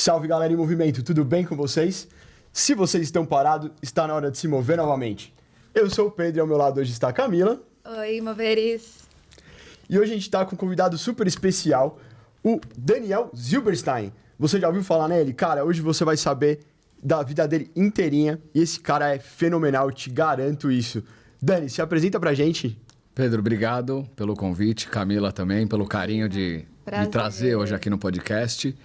Salve galera em movimento, tudo bem com vocês? Se vocês estão parados, está na hora de se mover novamente. Eu sou o Pedro e ao meu lado hoje está a Camila. Oi, moveres. E hoje a gente está com um convidado super especial, o Daniel Zilberstein. Você já ouviu falar nele? Cara, hoje você vai saber da vida dele inteirinha e esse cara é fenomenal, eu te garanto isso. Dani, se apresenta pra gente. Pedro, obrigado pelo convite. Camila também, pelo carinho de me trazer hoje aqui no podcast.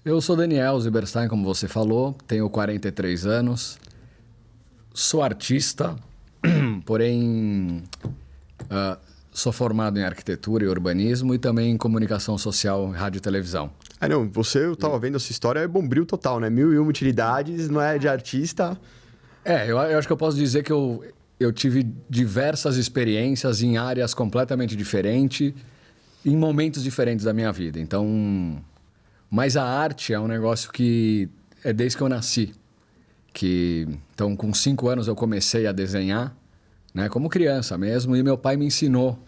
Eu sou Daniel Zilberstein, como você falou, tenho 43 anos, sou artista, porém sou formado em arquitetura e urbanismo e também em comunicação social, rádio e televisão. Ah não, eu tava vendo essa história, é bombril total, né? 1001 utilidades, não é de artista. Eu acho que eu posso dizer que eu tive diversas experiências em áreas completamente diferentes, em momentos diferentes da minha vida. Mas a arte é um negócio que é desde que eu nasci. Então, com 5 anos eu comecei a desenhar, né, como criança mesmo, e meu pai me ensinou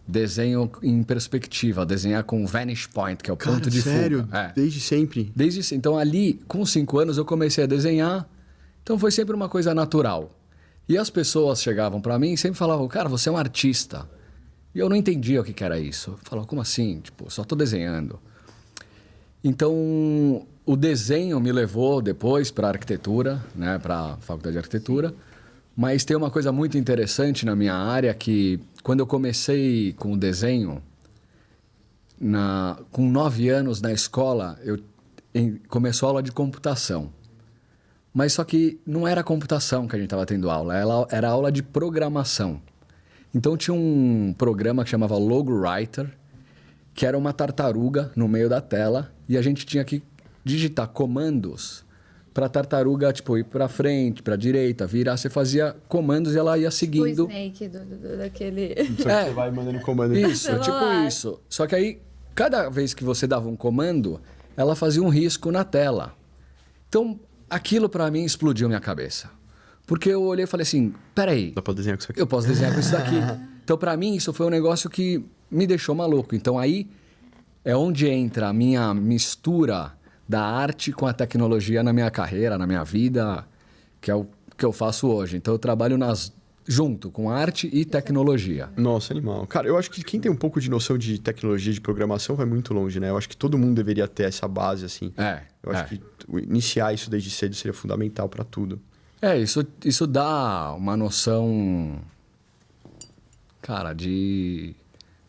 desenho em perspectiva, desenhar com vantage point, que é o ponto de sério? fuga. Desde sempre? Então, ali, com 5 anos, eu comecei a desenhar. Então, foi sempre uma coisa natural. E as pessoas chegavam para mim e sempre falavam, cara, você é um artista. E eu não entendia o que era isso. Eu falava, como assim? Tipo, só estou desenhando. Então, o desenho me levou depois para a arquitetura, né, para a faculdade de arquitetura. Mas tem uma coisa muito interessante na minha área que, quando eu comecei com o desenho, com 9 anos na escola, começou a aula de computação. Mas só que não era computação que a gente estava tendo aula, era aula de programação. Então, tinha um programa que chamava Logo Writer, que era uma tartaruga no meio da tela, e a gente tinha que digitar comandos para a tartaruga, tipo, ir para frente, para direita, virar. Você fazia comandos e ela ia seguindo. O Snake daquele... Você vai mandando comando. Isso, tipo isso. Só que aí, cada vez que você dava um comando, ela fazia um risco na tela. Então, aquilo para mim explodiu minha cabeça. Porque eu olhei e falei assim, peraí. Dá para desenhar com isso aqui? Eu posso desenhar com isso daqui. Então, para mim, isso foi um negócio que me deixou maluco. Então, aí é onde entra a minha mistura da arte com a tecnologia na minha carreira, na minha vida, que é o que eu faço hoje. Então, eu trabalho junto com arte e tecnologia. Nossa, animal. Cara, eu acho que quem tem um pouco de noção de tecnologia, de programação, vai muito longe, né? Eu acho que todo mundo deveria ter essa base, assim. Eu acho que iniciar isso desde cedo seria fundamental para tudo. Isso dá uma noção, cara, de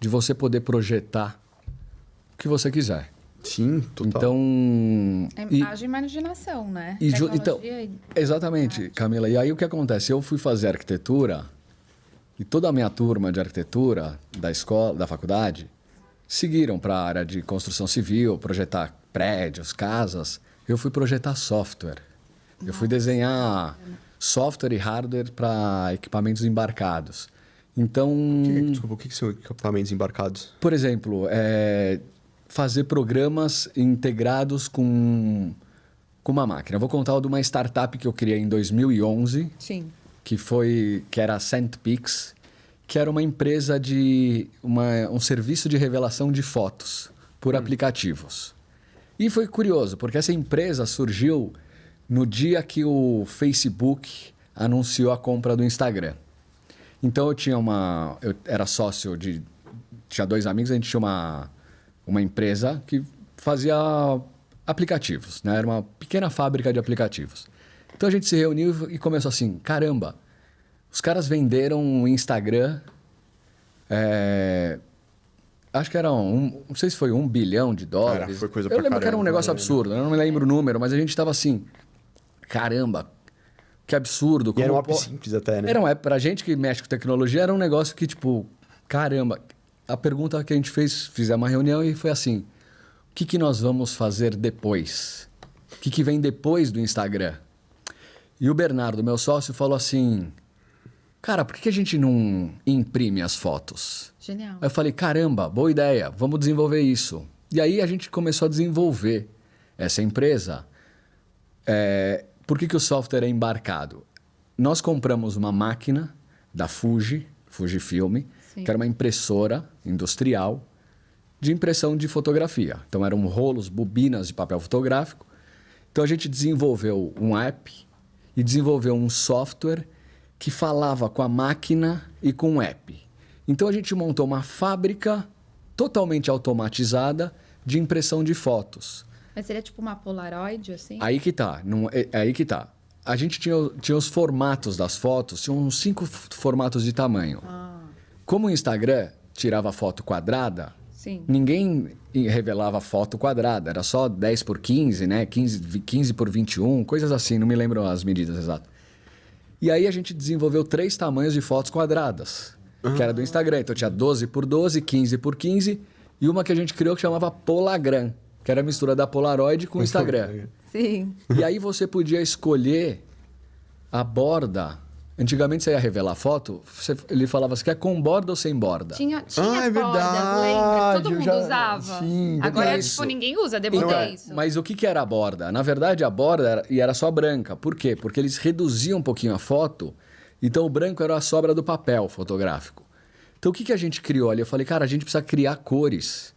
você poder projetar o que você quiser. Sim, total. Então... Haja imaginação, né? Então, exatamente, Camila. E aí o que acontece? Eu fui fazer arquitetura e toda a minha turma de arquitetura da escola, da faculdade, seguiram para a área de construção civil, projetar prédios, casas. Eu fui projetar software. Eu fui desenhar software e hardware para equipamentos embarcados. Então... Desculpa, o que são equipamentos embarcados? Por exemplo, fazer programas integrados com uma máquina. Eu vou contar de uma startup que eu criei em 2011. Sim. Que era a ScentPix, que era uma empresa um serviço de revelação de fotos por aplicativos. E foi curioso, porque essa empresa surgiu no dia que o Facebook anunciou a compra do Instagram. Então, eu era sócio tinha 2 amigos, a gente tinha uma empresa que fazia aplicativos, né? Era uma pequena fábrica de aplicativos. Então, a gente se reuniu e começou assim, caramba, os caras venderam um Instagram, acho que era não sei se foi $1 bilhão. Foi coisa eu lembro que era um negócio absurdo, eu não me lembro o número, mas a gente estava assim, caramba, que absurdo. E era um app simples até, né? Era um app, pra gente que mexe com tecnologia, era um negócio que, tipo, caramba. A pergunta que a gente fizemos uma reunião e foi assim, o que nós vamos fazer depois? O que vem depois do Instagram? E o Bernardo, meu sócio, falou assim, cara, por que a gente não imprime as fotos? Genial. Aí eu falei, caramba, boa ideia, vamos desenvolver isso. E aí a gente começou a desenvolver essa empresa. Por que o software é embarcado? Nós compramos uma máquina da Fujifilm, que era uma impressora industrial de impressão de fotografia. Então eram rolos, bobinas de papel fotográfico Então a gente desenvolveu um app e desenvolveu um software que falava com a máquina e com o app. Então a gente montou uma fábrica totalmente automatizada de impressão de fotos. Mas seria tipo uma Polaroid, assim? Aí que tá, aí que tá. A gente tinha os formatos das fotos, tinha uns 5 formatos de tamanho. Como o Instagram tirava foto quadrada, Sim. ninguém revelava foto quadrada, era só 10 por 15, né? 15 por 21, coisas assim, não me lembro as medidas exatas. E aí a gente desenvolveu 3 tamanhos de fotos quadradas, que era do Instagram. Então tinha 12 por 12, 15 por 15 e uma que a gente criou que chamava Polagram, que era a mistura da Polaroid com o Instagram. Sim. E aí você podia escolher a borda. Antigamente você ia revelar a foto, ele falava, você quer com borda ou sem borda? Tinha Ah, as é bordas, verdade, lembra? Todo eu mundo já- usava. sim, Agora, isso. tipo, ninguém usa, demodei Então, isso. mas o que era a borda? Na verdade, a borda era só branca. Por quê? Porque eles reduziam um pouquinho a foto, então o branco era a sobra do papel fotográfico. Então o que a gente criou ali? Eu falei, cara, a gente precisa criar cores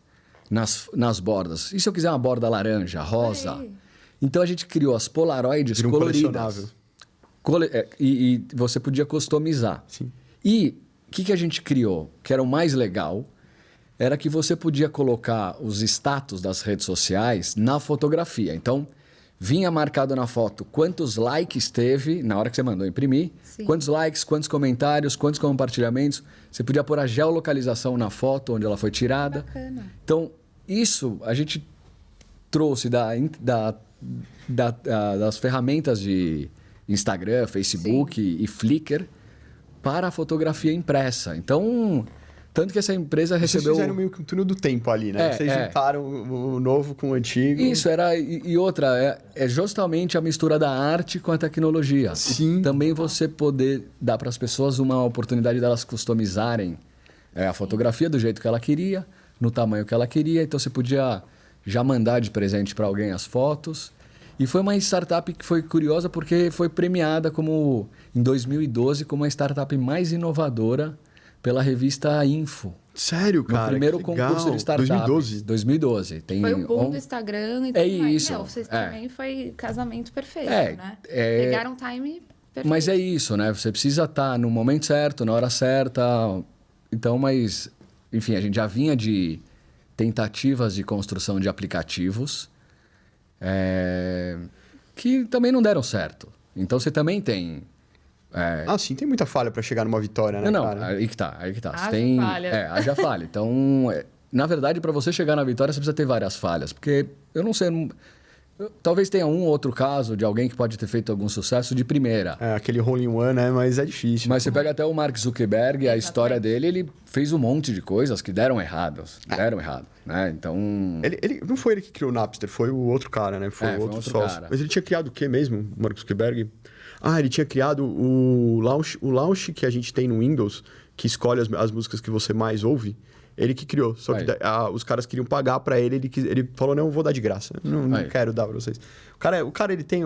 nas bordas. E se eu quiser uma borda laranja, rosa? Aí. Então a gente criou as Polaroids Vira um coloridas. colecionável. E você podia customizar. Sim. E o que a gente criou, que era o mais legal, era que você podia colocar os status das redes sociais na fotografia. Então, vinha marcado na foto quantos likes teve na hora que você mandou imprimir, Sim. quantos likes, quantos comentários, quantos compartilhamentos. Você podia pôr a geolocalização na foto onde ela foi tirada. Bacana. Então, isso a gente trouxe das ferramentas de Instagram, Facebook e Flickr para a fotografia impressa. Então, tanto que essa empresa Vocês recebeu... fizeram meio que um túnel do tempo ali, né? É, Vocês juntaram o novo com o antigo. Isso, e outra, é justamente a mistura da arte com a tecnologia. Sim. Também você poder dar para as pessoas uma oportunidade delas customizarem a fotografia do jeito que ela queria, no tamanho que ela queria. Então você podia já mandar de presente para alguém as fotos. E foi uma startup que foi curiosa porque foi premiada em 2012 como a startup mais inovadora pela revista Info. Sério, cara? No primeiro que legal. concurso de startup. 2012? 2012. Tem Foi o boom do Instagram e tudo mais. isso, Meu, vocês é. também foi casamento perfeito, É, né? é- Pegaram um time perfeito. Mas é isso, né? Você precisa estar no momento certo, na hora certa. Então, mas... Enfim, a gente já vinha de tentativas de construção de aplicativos que também não deram certo. Então, você também tem... Ah, sim, tem muita falha pra chegar numa vitória, né, Não, cara? aí que tá. Você Haja tem... falha. Haja falha. Então, na verdade, para você chegar na vitória, você precisa ter várias falhas. Porque, eu não sei... Talvez tenha um ou outro caso de alguém que pode ter feito algum sucesso de primeira. É, aquele hole in one, né? Mas é difícil. Mas você pega até o Mark Zuckerberg, a história dele, ele fez um monte de coisas que deram errado, né? Então... Ele não foi ele que criou o Napster, foi o outro cara, né? Foi o Foi outro outro sócio. cara. Mas ele tinha criado o que mesmo, o Mark Zuckerberg? Ah, ele tinha criado o Launch que a gente tem no Windows, que escolhe as músicas que você mais ouve. Ele que criou. Só que os caras queriam pagar pra ele, ele falou, não, eu vou dar de graça. Não quero dar pra vocês. O cara ele tem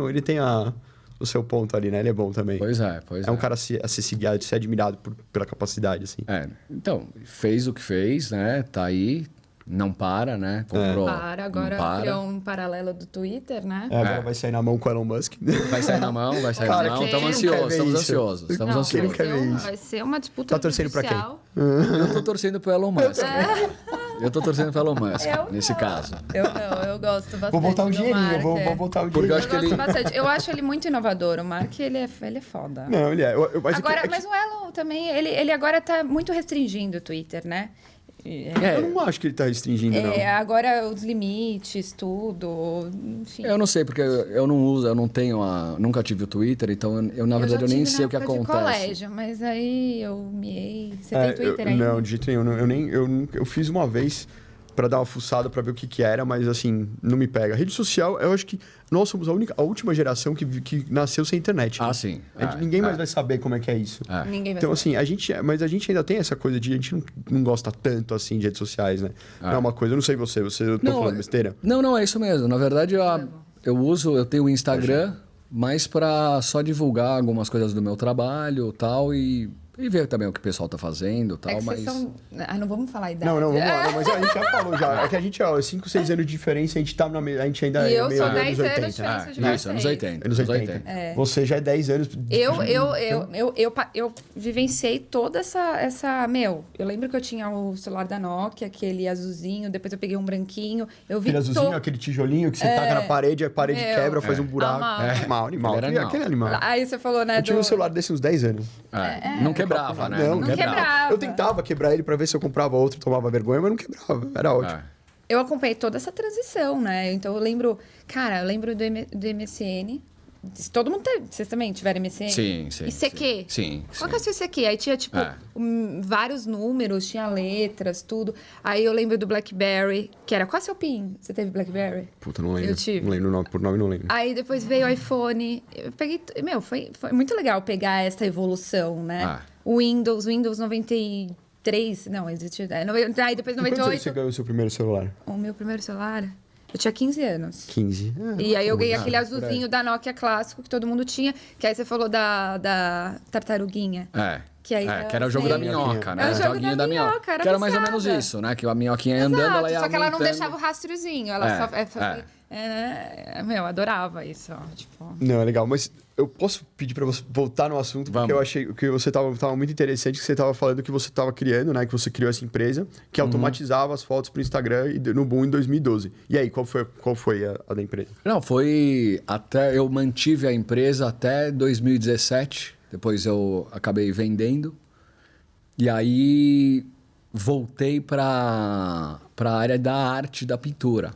o seu ponto ali, né? Ele é bom também. Pois é. É um cara a ser seguido, a ser admirado pela capacidade, assim. Então, fez o que fez, né? Tá aí, não para, né? Comprou. Agora criou um paralelo do Twitter, né? Agora vai sair na mão com o Elon Musk. Vai sair na mão. Cara, Estamos quem não quer ansiosos, ver estamos isso? ansiosos. Estamos Não, ansiosos. quer ver isso? vai ser uma disputa Tá torcendo pra quem? artificial. Eu tô torcendo pro Elon Musk. Eu tô torcendo pro Elon Musk, nesse caso. Eu gosto bastante. Vou botar um do dinheirinho, Mark, vou botar um Porque dinheirinho. eu acho que ele... bastante. Eu acho ele muito inovador. O Mark, ele é foda. Não, ele é. Mas Agora, mas o Elon também, ele agora tá muito restringindo o Twitter, né? eu não acho que ele tá restringindo, não. Agora os limites, tudo, enfim. Eu não sei, porque eu não uso, eu não tenho nunca tive o Twitter, então na verdade eu nem sei o que acontece. Eu colégio, mas aí eu miei. Você tem Twitter ainda? Não, de jeito nenhum. Eu fiz uma vez pra dar uma fuçada pra ver o que era, mas assim, não me pega. Rede social, eu acho que nós somos a última geração que nasceu sem internet. Ah, né? sim. Ninguém mais vai saber como é que é isso. Ninguém vai Então, saber. assim, mas a gente ainda tem essa coisa de... A gente não gosta tanto, assim, de redes sociais, né? Não é uma coisa... Eu não sei eu tô falando besteira? Não, é isso mesmo. Na verdade, eu tenho o Instagram mais para só divulgar algumas coisas do meu trabalho e tal, e E ver também o que o pessoal tá fazendo e tal, É que mas... vocês são... Ah, não vamos falar a idade. Não, vamos lá. Não, mas a gente já falou já. É que a gente, 5, 6 anos de diferença, a gente tá a gente ainda E é eu meio sou anos 10 anos de 80. diferença de Isso, vocês. anos 80. Anos 80. Você já é 10 anos. Eu vivenciei toda essa... Meu, eu lembro que eu tinha o celular da Nokia, aquele azulzinho, depois eu peguei um branquinho. Eu vi Aquele azulzinho, aquele tijolinho que você taca na parede, a parede quebra, faz um buraco. Amava. Animal. Ele era animal. Aquele animal. Aí você falou, né? Eu tive um celular desse uns 10 anos. Não quebrava, né? Não quebrava. Eu tentava quebrar ele pra ver se eu comprava outro, tomava vergonha, mas não quebrava. Era ótimo. Eu acompanhei toda essa transição, né? Então eu lembro... Cara, eu lembro do MSN. Todo mundo teve... Vocês também tiveram MSN? Sim. ICQ? Sim. Qual que é o seu ICQ? Aí tinha, tipo, vários números, tinha letras, tudo. Aí eu lembro do BlackBerry, que era... Qual é o seu PIN? Você teve BlackBerry? Puta, não lembro. Eu tive. Não lembro o nome, por nome não lembro. Aí depois veio o iPhone. Eu peguei... Meu, foi muito legal pegar essa evolução, né? O Windows 93... Não, existia... Aí depois E quantos anos 98... você ganhou o seu primeiro celular? O meu primeiro celular... Eu tinha 15 anos. 15. E aí eu ganhei aquele azulzinho da Nokia clássico que todo mundo tinha. Que aí você falou da tartaruguinha. Que aí que era o jogo da minhoca, né? É o jogo joguinho da minhoca, que era mais ou menos viciada. isso, né? Que a minhoquinha ia andando, ela ia Só que ela não aumentando. deixava o rastrozinho. Ela meu, adorava isso. Tipo... Não, é legal. Mas eu posso pedir pra você voltar no assunto, porque eu achei que você tava muito interessante, que você tava falando que você tava criando, né? Que você criou essa empresa, que automatizava as fotos pro Instagram e no Boom em 2012. E aí, qual foi a da empresa? Não, foi até... Eu mantive a empresa até 2017. Depois eu acabei vendendo. E aí voltei para a área da arte, da pintura.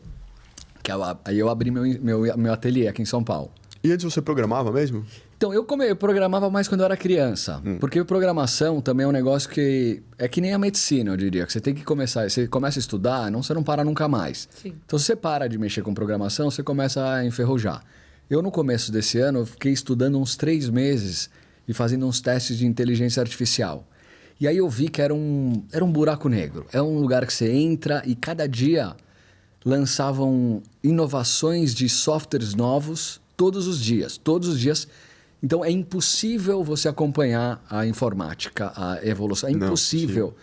Aí eu abri meu ateliê aqui em São Paulo. E antes você programava mesmo? Então, eu programava mais quando eu era criança. Porque programação também é um negócio que... É que nem a medicina, eu diria. Que você tem que começar... Você começa a estudar, você não para nunca mais. Sim. Então, se você para de mexer com programação, você começa a enferrujar. Eu, no começo desse ano, eu fiquei estudando uns 3 meses e fazendo uns testes de inteligência artificial. E aí eu vi que era um buraco negro. É um lugar que você entra e cada dia lançavam inovações de softwares novos todos os dias. Então, é impossível você acompanhar a informática, a evolução. É impossível.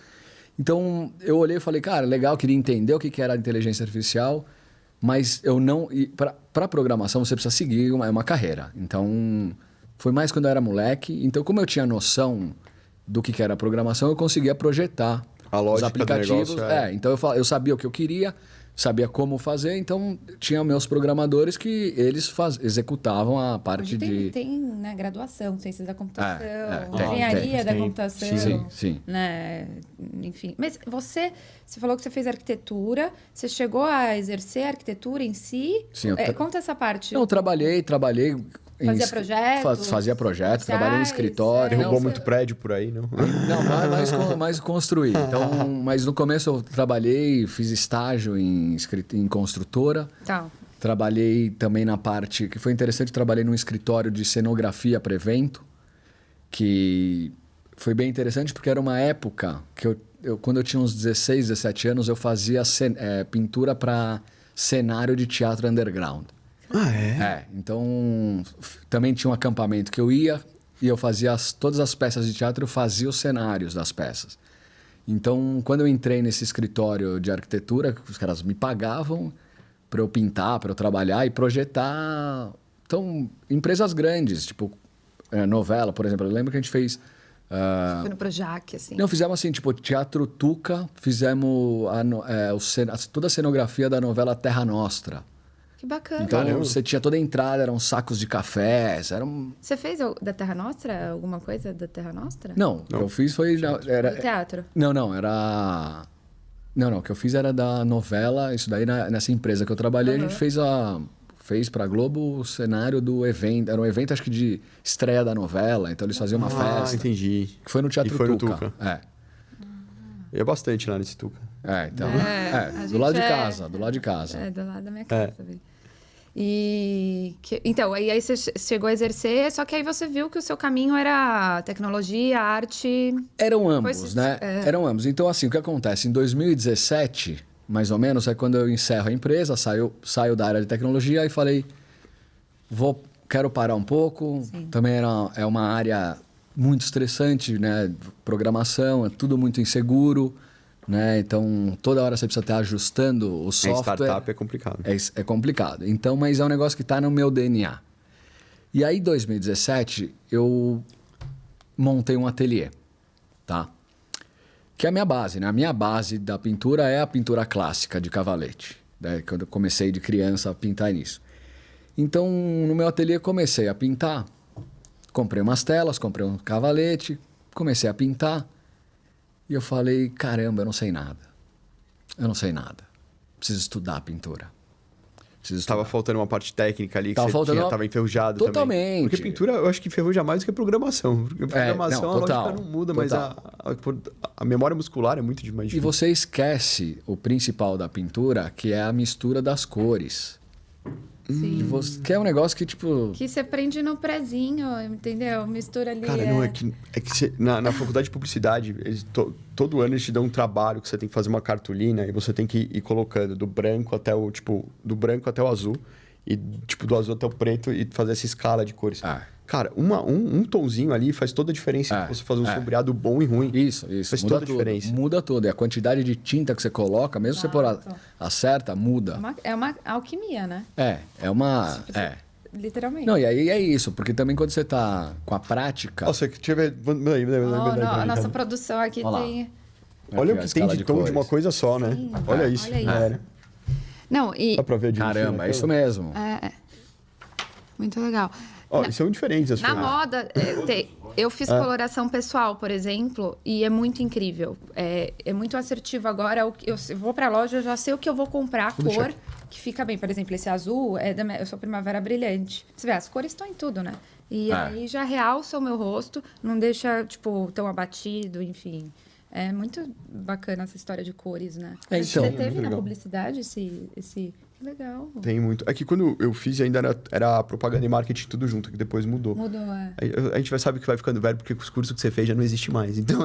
Então, eu olhei e falei, cara, legal, queria entender o que era a inteligência artificial, mas eu não... Para programação, você precisa seguir uma carreira. Então, foi mais quando eu era moleque. Então, como eu tinha noção do que era a programação, eu conseguia projetar os aplicativos. Do negócio, Então, eu sabia o que eu queria, sabia como fazer, então tinha meus programadores que eles executavam a parte Hoje de... Tem né, graduação, ciências da computação, tem, engenharia da tem. computação. Sim. Né? Enfim. Mas você falou que você fez arquitetura, você chegou a exercer a arquitetura em si? Sim, Conta essa parte. Não, eu trabalhei... Fazia projetos? Fazia projetos, trabalhei em escritório. Derrubou muito prédio por aí, não? Não, mais construir. Então, mas no começo eu trabalhei, fiz estágio em construtora. Tá. Trabalhei também na parte... que foi interessante, trabalhei num escritório de cenografia para evento, que foi bem interessante porque era uma época que quando eu tinha uns 16, 17 anos, eu fazia pintura para cenário de teatro underground. Então também tinha um acampamento que eu ia e eu fazia todas as peças de teatro, eu fazia os cenários das peças. Então, quando eu entrei nesse escritório de arquitetura, os caras me pagavam para eu pintar, para eu trabalhar e projetar. Então, empresas grandes, tipo novela, por exemplo. Eu lembro que a gente fez... Foi no Projac, assim. Não, fizemos assim, tipo, Teatro Tuca, fizemos toda a cenografia da novela Terra Nostra. Que bacana. Então, você tinha toda a entrada, eram sacos de cafés, Você fez da Terra Nostra? Alguma coisa da Terra Nostra? Não, o que eu fiz foi... Do teatro? Não, era... Não, o que eu fiz era da novela, isso daí nessa empresa que eu trabalhei, a gente fez pra Globo o cenário do evento. Era um evento, acho que de estreia da novela, então eles faziam uma festa. Entendi. Que foi no Teatro foi no Tuca. Eu ia bastante lá nesse Tuca. Então... do lado de casa. É, do lado da minha casa. Então, aí você chegou a exercer, só que aí você viu que o seu caminho era tecnologia, arte... Eram ambos, né? Eram ambos. Então, assim, o que acontece? Em 2017, mais ou menos, é quando eu encerro a empresa, saio da área de tecnologia e falei, quero parar um pouco. Sim. Também é uma área muito estressante, né? Programação, é tudo muito inseguro, né? Então, toda hora você precisa estar ajustando o software. Startup é complicado. É complicado. Então, mas é um negócio que está no meu DNA. E aí, em 2017, eu montei um ateliê, tá? Que é a minha base, né? A minha base da pintura é a pintura clássica de cavalete. Né? Quando eu comecei de criança a pintar nisso. Então, no meu ateliê, comecei a pintar. Comprei umas telas, comprei um cavalete, comecei a pintar. E eu falei, caramba, eu não sei nada. Eu não sei nada. Preciso estudar a pintura. Tava faltando uma parte técnica ali, que Tava faltando tava enferrujado totalmente. também. Porque pintura, eu acho que enferruja mais do que programação. Porque programação, não, a total, lógica não muda, total. mas a memória muscular é muito demais. E você esquece o principal da pintura, que é a mistura das cores. Sim. Que é um negócio que, tipo... Que você aprende no prezinho, entendeu? Mistura ali. Cara, não, é que na faculdade de publicidade, todo ano eles te dão um trabalho que você tem que fazer uma cartolina e você tem que ir colocando do branco até o azul e, tipo, do azul até o preto e fazer essa escala de cores. Cara, um tonzinho ali faz toda a diferença. Você fazer um sombreado bom e ruim. Isso. Faz muda toda a diferença. Muda tudo. E a quantidade de tinta que você coloca, mesmo se você pôr acerta, muda. É uma alquimia, né? É uma... Literalmente. Não, e aí é isso. Porque também quando você tá com a prática... Nossa, deixa eu ver... A nossa produção aqui tem... Olha o que tem de tom de uma coisa só, né? Sim. Olha isso. Olha isso. Não, e... Dá pra ver Caramba, é isso mesmo. Muito legal. São diferentes as Na coisas. moda, eu fiz coloração pessoal, por exemplo, e é muito incrível. É muito assertivo agora. Eu vou pra loja, eu já sei o que eu vou comprar, a cor que fica bem. Por exemplo, esse azul, eu sou Primavera Brilhante. Você vê, as cores estão em tudo, né? E aí já realça o meu rosto, não deixa, tipo, tão abatido, enfim. É muito bacana essa história de cores, né? Então, Você teve na legal. publicidade esse... Que legal. Tem muito. É que quando eu fiz ainda era propaganda e marketing tudo junto, que depois mudou. Mudou, A gente vai saber que vai ficando velho porque os cursos que você fez já não existe mais. Então,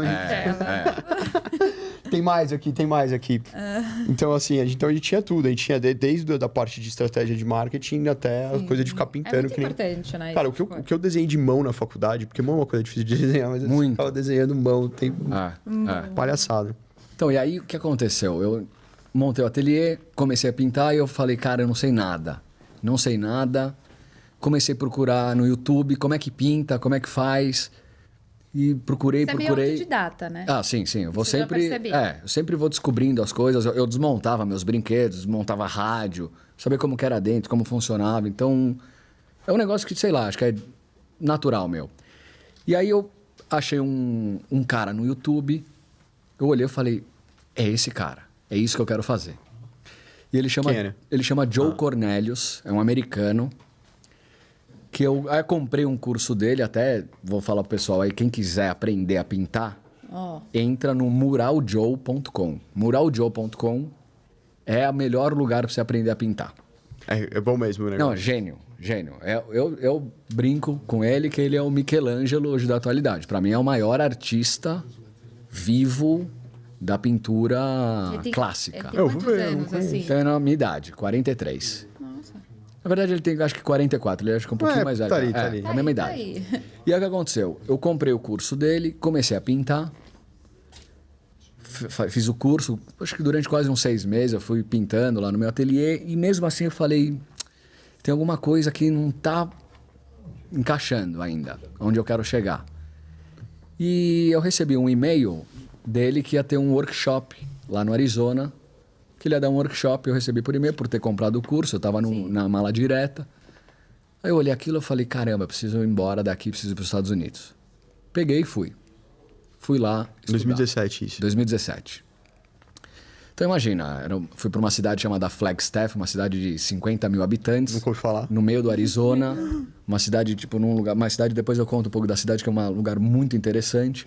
tem mais aqui. Então, assim, a gente tinha tudo. A gente tinha desde a parte de estratégia de marketing até a coisa de ficar pintando. É muito importante, né? Cara, o que eu desenhei de mão na faculdade, porque mão é uma coisa difícil de desenhar, mas eu ficava desenhando mão, tem palhaçada. Então, e aí o que aconteceu? Eu montei o ateliê, comecei a pintar e eu falei, cara, eu não sei nada. Não sei nada. Comecei a procurar no YouTube como é que pinta, como é que faz. E procurei. Você é meio autodidata, né? Sim. Eu vou Você já sempre. percebi. Eu sempre vou descobrindo as coisas. Eu desmontava meus brinquedos, desmontava rádio, saber como que era dentro, como funcionava. Então, é um negócio que, sei lá, acho que é natural meu. E aí eu achei um cara no YouTube, eu olhei e falei, é esse cara. É isso que eu quero fazer. E ele chama Joe Cornelius, é um americano. Que eu comprei um curso dele, até vou falar pro pessoal aí, quem quiser aprender a pintar, entra no muraljoe.com. Muraljoe.com é o melhor lugar para você aprender a pintar. É bom mesmo, né? Não, gênio. Eu brinco com ele que ele é o Michelangelo hoje da atualidade. Para mim é o maior artista vivo da pintura clássica. Eu vou ver. Anos, assim? Então é na minha idade, 43. Nossa. Na verdade, ele tem, acho que 44. Ele acho que um pouquinho mais velho. Tá ali. A mesma idade. E aí o que aconteceu? Eu comprei o curso dele, comecei a pintar. Fiz o curso, acho que durante quase uns 6 meses eu fui pintando lá no meu ateliê. E mesmo assim eu falei, tem alguma coisa que não tá encaixando ainda, onde eu quero chegar. E eu recebi um e-mail dele que ia ter um workshop lá no Arizona, que ele ia dar um workshop, eu recebi por e-mail por ter comprado o curso, eu estava na mala direta. Aí eu olhei aquilo e falei, caramba, preciso ir embora daqui, preciso ir para os Estados Unidos. Peguei e fui. Fui lá estudar. 2017 isso. 2017. Então imagina, fui para uma cidade chamada Flagstaff, uma cidade de 50 mil habitantes. Nunca ouvi falar. No meio do Arizona. Uma cidade, tipo, num lugar... Uma cidade, depois eu conto um pouco da cidade, que é um lugar muito interessante.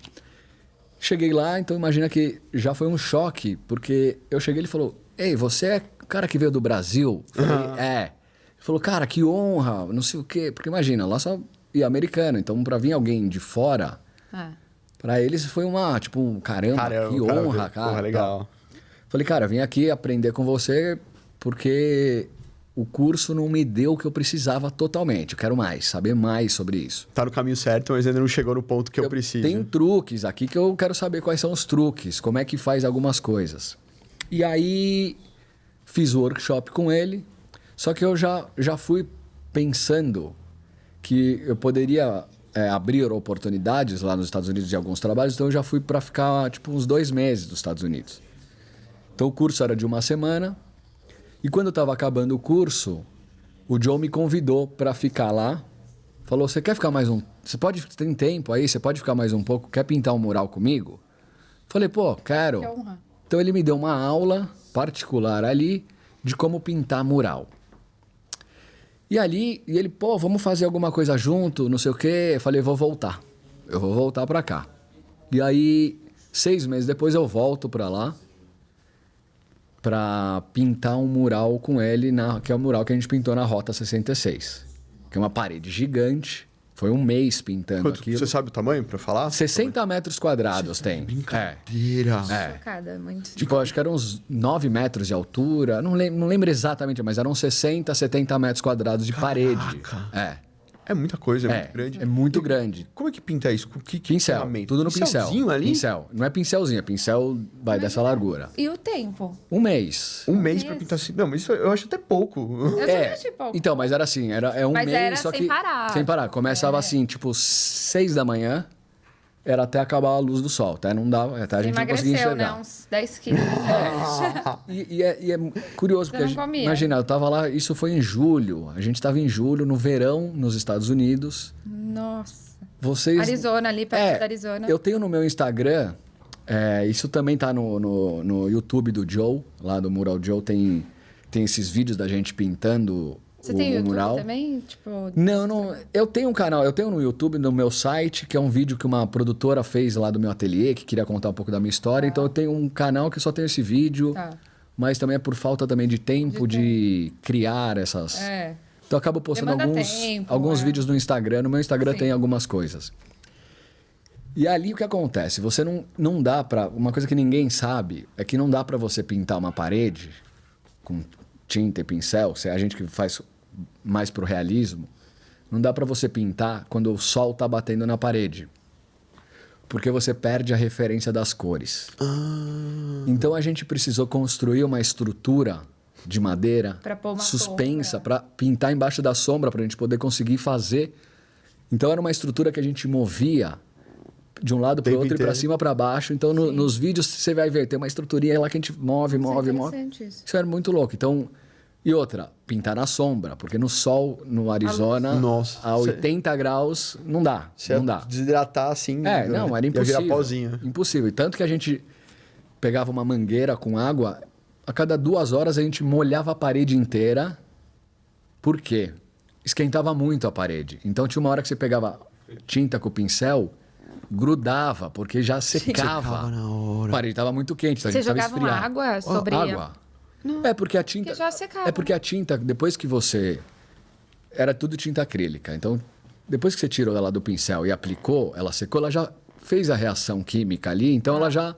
Cheguei lá, então imagina que já foi um choque, porque eu cheguei e ele falou, ei, você é o cara que veio do Brasil? Eu falei, Ele falou, cara, que honra, não sei o quê. Porque imagina, lá só ia americano, então pra vir alguém de fora, pra eles foi caramba, que honra, cara. Porra, legal. Falei, cara, eu vim aqui aprender com você porque o curso não me deu o que eu precisava totalmente. Eu quero mais, saber mais sobre isso. Tá no caminho certo, mas ainda não chegou no ponto que eu preciso. Tem truques aqui que eu quero saber quais são os truques, como é que faz algumas coisas. E aí fiz o workshop com ele, só que eu já fui pensando que eu poderia abrir oportunidades lá nos Estados Unidos de alguns trabalhos, então eu já fui para ficar tipo uns 2 meses nos Estados Unidos. Então o curso era de 1 semana, e quando eu estava acabando o curso, o Joe me convidou para ficar lá. Falou, você quer ficar mais um... Você tem tempo aí? Você pode ficar mais um pouco? Quer pintar um mural comigo? Falei, pô, quero. Que honra. Então ele me deu uma aula particular ali de como pintar mural. E ele, pô, vamos fazer alguma coisa junto, não sei o quê. Eu falei, vou voltar. Eu vou voltar para cá. E aí, 6 meses depois eu volto para lá para pintar um mural com ele, que é o mural que a gente pintou na Rota 66. Que é uma parede gigante. Foi 1 mês pintando aquilo. Você sabe o tamanho para falar? 60 metros quadrados tem. Brincadeira. Chocada, muito. Tipo, acho que eram uns 9 metros de altura. Não lembro exatamente, mas eram 60, 70 metros quadrados de parede. É muita coisa, é muito grande. É muito grande. Como é que pinta isso? Com que Pincel, ferramenta? tudo no pincel. Pincelzinho ali? Pincel. Não é pincelzinho, é pincel dessa largura. E o tempo? 1 mês. 1 mês para pintar assim. Não, mas isso eu acho até pouco. Eu também achei pouco. Então, mas era assim, é 1 Mas mês, era só sem que... parar. Sem parar. Começava assim, tipo, 6 da manhã, era até acabar a luz do sol. Até não dava, até a gente não conseguia Emagreceu, enxergar. né? Uns 10 quilos. E é curioso, Você porque não comia? imagina, eu tava lá, isso foi em julho. A gente tava em julho, no verão, nos Estados Unidos. Nossa. Vocês... Arizona, ali perto da Arizona. Eu tenho no meu Instagram, isso também tá no YouTube do Joe, lá do Mural Joe, tem esses vídeos da gente pintando Você tem o YouTube mural. também? Tipo, Não, eu tenho um canal, eu tenho no YouTube, no meu site, que é um vídeo que uma produtora fez lá do meu ateliê, que queria contar um pouco da minha história. Então eu tenho um canal que só tem esse vídeo, mas também é por falta também de tempo de criar essas... Então eu acabo postando alguns vídeos no Instagram. No meu Instagram tem algumas coisas. E ali o que acontece? Você não dá pra... Uma coisa que ninguém sabe é que não dá pra você pintar uma parede com tinta e pincel, se é a gente que faz mais pro realismo, não dá pra você pintar quando o sol tá batendo na parede. Porque você perde a referência das cores. Então a gente precisou construir uma estrutura de madeira Pra pôr uma suspensa, para pintar embaixo da sombra, para a gente poder conseguir fazer. Então era uma estrutura que a gente movia de um lado para o outro e para cima para baixo. Então nos vídeos você vai ver, tem uma estruturinha lá que a gente move. Isso era muito louco. Então, e outra, pintar na sombra, porque no sol, no Arizona, a 80 graus, não dá. Não dá. Desidratar assim. Não, era impossível. Ia virar pozinho. Impossível. E tanto que a gente pegava uma mangueira com água, a cada 2 horas a gente molhava a parede inteira. Por quê? Esquentava muito a parede. Então tinha uma hora que você pegava tinta com o pincel, grudava, porque já secava. Na hora. A parede estava muito quente, então Você a gente precisava jogava esfriar. água sobre... Água. É porque a tinta... Porque já secava. É porque a tinta, depois que você... Era tudo tinta acrílica. Então, depois que você tirou ela do pincel e aplicou, ela secou, ela já fez a reação química ali, então ela já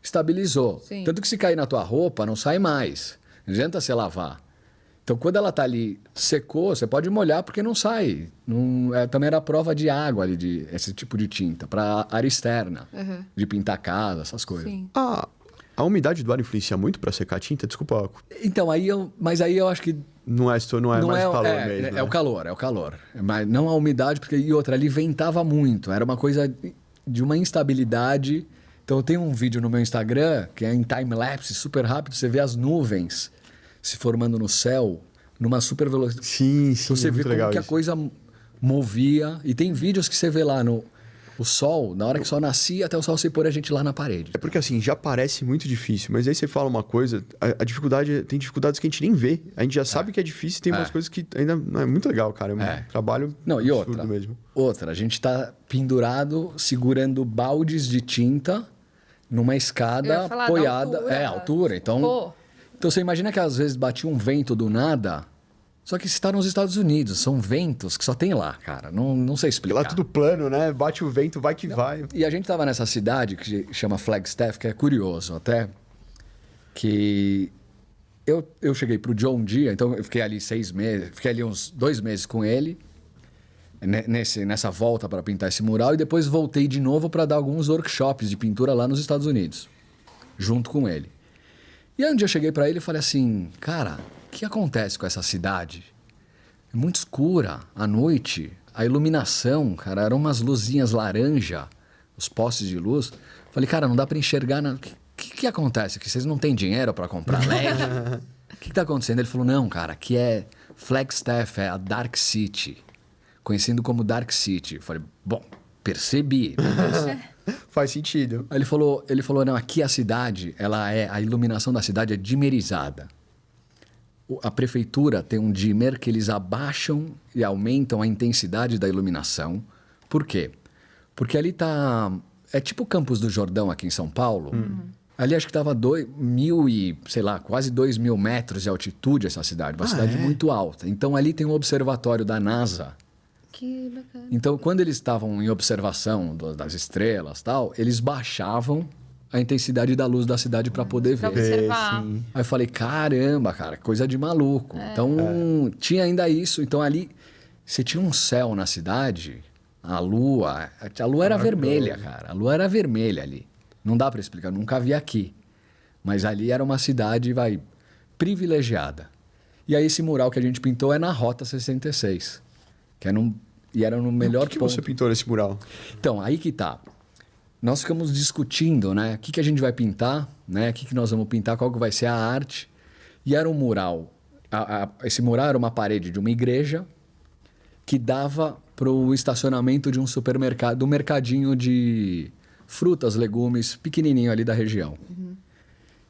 estabilizou. Sim. Tanto que se cair na tua roupa, não sai mais. Não adianta você lavar. Então, quando ela tá ali, secou, você pode molhar porque não sai. Também era prova de água ali, de esse tipo de tinta, para área externa, de pintar casa, essas coisas. Sim. A umidade do ar influencia muito para secar a tinta? Desculpa. Então, mas aí eu acho que não é mais calor mesmo. É o calor. Mas não a umidade, porque e outra, ali ventava muito. Era uma coisa de uma instabilidade. Então eu tenho um vídeo no meu Instagram, que é em time-lapse, super rápido, você vê as nuvens se formando no céu, numa super velocidade. Sim, então você vê como que a coisa movia. E tem vídeos que você vê lá o sol, na hora que o sol nascia, até o sol se pôr a gente lá na parede. É porque assim, já parece muito difícil, mas aí você fala uma coisa, a dificuldade, tem dificuldades que a gente nem vê. A gente já sabe que é difícil e tem umas coisas que ainda não é muito legal, cara. É um trabalho e absurdo mesmo. Outra, a gente tá pendurado, segurando baldes de tinta numa escada apoiada. Altura. Então você imagina que às vezes batia um vento do nada. Só que você está nos Estados Unidos, são ventos que só tem lá, cara. Não sei explicar. Lá é tudo plano, né? Bate o vento, vai que vai. E a gente tava nessa cidade que chama Flagstaff, que é curioso até, que eu cheguei pro John um dia, então eu fiquei ali 6 meses, fiquei ali uns 2 meses com ele, nessa volta para pintar esse mural, e depois voltei de novo para dar alguns workshops de pintura lá nos Estados Unidos, junto com ele. E aí um dia eu cheguei para ele e falei assim, cara, o que acontece com essa cidade? É muito escura, à noite, a iluminação, cara, eram umas luzinhas laranja, os postes de luz. Falei, cara, não dá para enxergar nada. O que acontece? Que vocês não têm dinheiro para comprar LED? O que tá acontecendo? Ele falou, não, cara, aqui é Flagstaff, é a Dark City. Conhecido como Dark City. Eu falei, bom, percebi. Faz sentido. Aí ele falou, não, aqui a cidade, a iluminação da cidade é dimerizada. A prefeitura tem um dimmer que eles abaixam e aumentam a intensidade da iluminação. Por quê? Porque ali tá... É tipo o Campos do Jordão aqui em São Paulo. Ali acho que estava 1.000 quase 2.000 metros de altitude essa cidade. Uma cidade muito alta. Então ali tem um observatório da NASA. Que bacana. Então quando eles estavam em observação das estrelas e tal, eles baixavam a intensidade da luz da cidade para poder Pra ver. observar. Aí eu falei, caramba, cara, coisa de maluco. Então tinha ainda isso. Então ali você tinha um céu na cidade, a lua era vermelha, cara. A lua era vermelha ali. Não dá para explicar, eu nunca vi aqui. Mas ali era uma cidade, privilegiada. E aí esse mural que a gente pintou é na Rota 66, que era no melhor Por que ponto. você pintou esse mural? Então, aí que tá. Nós ficamos discutindo, né? O que a gente vai pintar, né? O que nós vamos pintar, qual que vai ser a arte. E era um mural. Esse mural era uma parede de uma igreja que dava para o estacionamento de um supermercado, um mercadinho de frutas, legumes, pequenininho ali da região.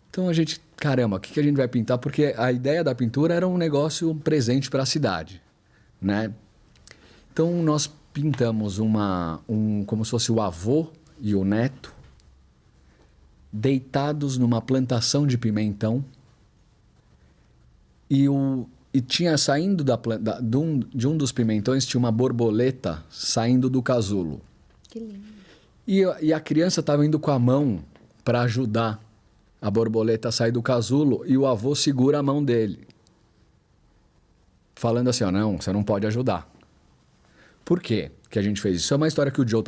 Então a gente, caramba, o que a gente vai pintar? Porque a ideia da pintura era um negócio, um presente para a cidade, né? Então nós pintamos como se fosse o avô e o neto deitados numa plantação de pimentão e tinha saindo de um dos pimentões tinha uma borboleta saindo do casulo. Que lindo. E a criança estava indo com a mão para ajudar a borboleta a sair do casulo e o avô segura a mão dele. Falando assim, não, você não pode ajudar. Por quê que a gente fez isso? Isso é uma história que o Joe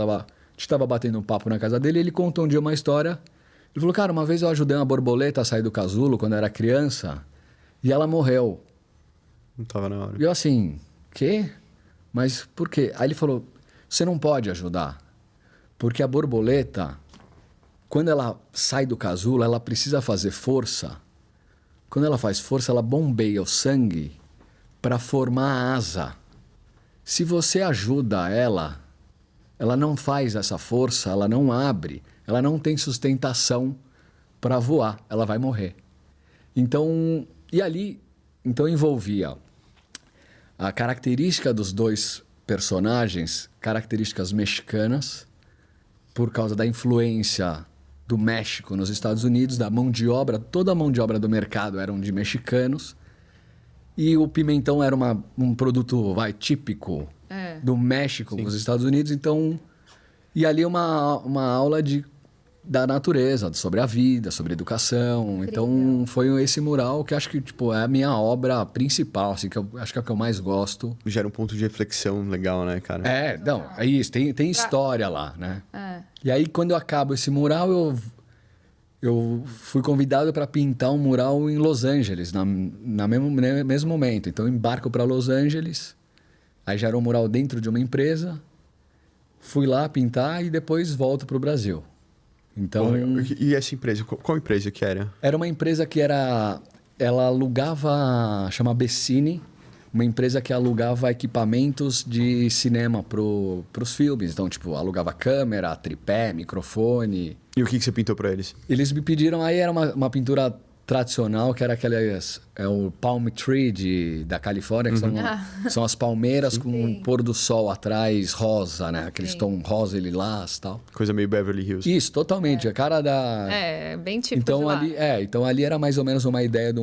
estava batendo um papo na casa dele e ele contou um dia uma história. Ele falou, cara, uma vez eu ajudei uma borboleta a sair do casulo quando eu era criança e ela morreu. Não tava na hora. E eu assim, quê? Mas por quê? Aí ele falou, você não pode ajudar. Porque a borboleta, quando ela sai do casulo, ela precisa fazer força. Quando ela faz força, ela bombeia o sangue para formar a asa. Se você ajuda ela não faz essa força, ela não abre, ela não tem sustentação para voar, ela vai morrer. Então, então envolvia a característica dos dois personagens, características mexicanas, por causa da influência do México nos Estados Unidos, da mão de obra, toda a mão de obra do mercado eram de mexicanos. E o pimentão era um produto, típico do México, dos Estados Unidos. Então, e ali uma aula da natureza, sobre a vida, sobre educação. Então, foi esse mural que acho que é a minha obra principal, assim, que eu acho que é a que eu mais gosto. Gera um ponto de reflexão legal, né, cara? Não, é isso, tem história lá, né? E aí, quando eu acabo esse mural, eu fui convidado para pintar um mural em Los Angeles, no mesmo momento. Então, eu embarco para Los Angeles, aí já era um mural dentro de uma empresa, fui lá pintar e depois volto para o Brasil. Então, e essa empresa? Qual empresa que era? Era uma empresa que ela alugava, chama Bessini, uma empresa que alugava equipamentos de cinema para os filmes. Então, alugava câmera, tripé, microfone. E o que você pintou para eles? Eles me pediram, aí era uma pintura tradicional, que era o palm tree da Califórnia, que são as palmeiras com um pôr do sol atrás rosa, né? Aqueles tom rosa e lilás e tal. Coisa meio Beverly Hills. Isso, totalmente. A cara da... bem típico então, de lá. Então ali era mais ou menos uma ideia de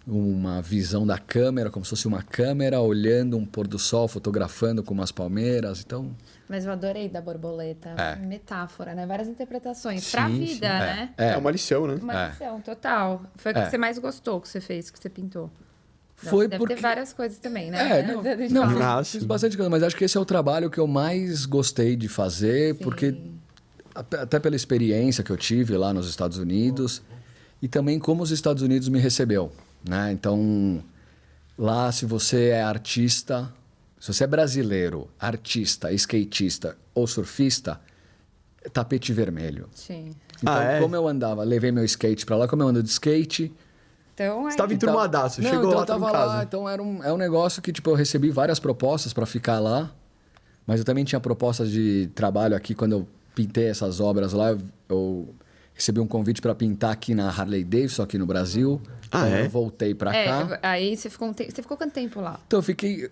uma visão da câmera, como se fosse uma câmera olhando um pôr do sol, fotografando com umas palmeiras. Então, Mas eu adorei da borboleta. É. Metáfora, né? Várias interpretações. Sim, Pra sim. vida, né? É uma lição, né? Uma lição, total. Foi o que É. você mais gostou que você fez, que você pintou. Foi Deve porque... ter várias coisas também, né? Não, A gente não, fala. Ah, fiz sim. bastante coisa, mas acho que esse é o trabalho que eu mais gostei de fazer, porque até pela experiência que eu tive lá nos Estados Unidos e também como os Estados Unidos me recebeu, né? Então, lá se você é artista, se você é brasileiro, artista, skatista ou surfista, é tapete vermelho. Sim. Então, como eu andava, levei meu skate para lá, como eu ando de skate, Então, Você tava enturmadaço, não, chegou então lá, eu tava tava em casa. lá, então é um negócio que tipo eu recebi várias propostas para ficar lá, mas eu também tinha propostas de trabalho aqui quando eu pintei essas obras lá, eu recebi um convite para pintar aqui na Harley Davidson aqui no Brasil. Ah, Então, é? eu voltei para cá. aí você ficou você ficou quanto tempo lá? Então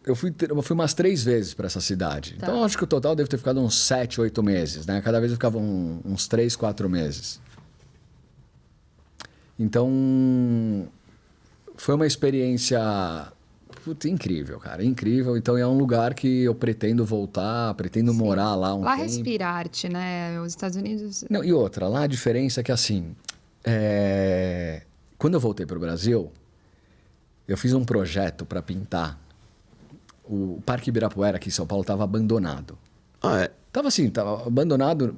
eu fui umas 3 vezes para essa cidade. Tá. Então eu acho que o total deve ter ficado uns 7, 8 meses, né? Cada vez eu ficava uns 3, 4 meses. Então foi uma experiência incrível, cara, incrível. Então é um lugar que eu pretendo voltar, pretendo morar lá um Lá tempo. respira arte, né? Os Estados Unidos. Não, e outra, lá a diferença é que assim, quando eu voltei para o Brasil, eu fiz um projeto para pintar. O Parque Ibirapuera aqui em São Paulo estava abandonado. Ah, é? Tava abandonado.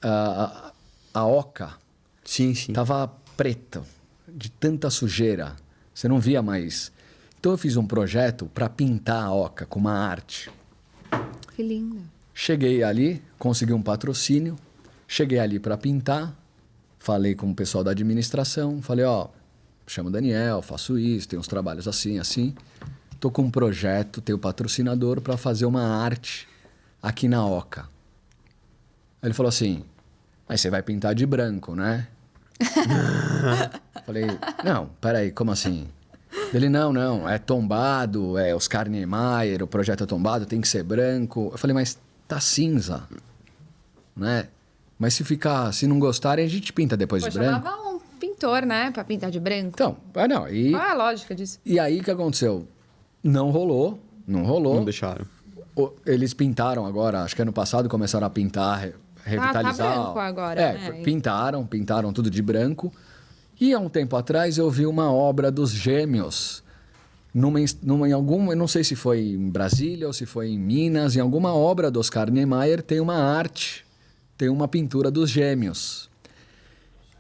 A oca Sim, sim. tava preta, de tanta sujeira. Você não via mais. Então eu fiz um projeto para pintar a oca com uma arte. Que linda. Cheguei ali, consegui um patrocínio, cheguei ali para pintar, falei com o pessoal da administração, falei, chamo o Daniel, faço isso, tenho uns trabalhos assim, assim. Tô com um projeto, tenho patrocinador para fazer uma arte aqui na Oca. Aí ele falou assim, aí você vai pintar de branco, né? Falei, não, peraí, como assim? Ele, não, é tombado, é Oscar Niemeyer, o projeto é tombado, tem que ser branco. Eu falei, mas tá cinza, né? Mas se não gostarem, a gente pinta depois de branco. Chamava um pintor, né? Pra pintar de branco. Então, não, Qual é a lógica disso? e aí o que aconteceu? Não rolou. Não deixaram. Eles pintaram agora, acho que ano passado começaram a pintar, revitalizar. Tá branco agora, né? Pintaram tudo de branco. E há um tempo atrás eu vi uma obra dos Gêmeos, em algum, eu não sei se foi em Brasília ou se foi em Minas, em alguma obra do Oscar Niemeyer tem uma arte, tem uma pintura dos Gêmeos.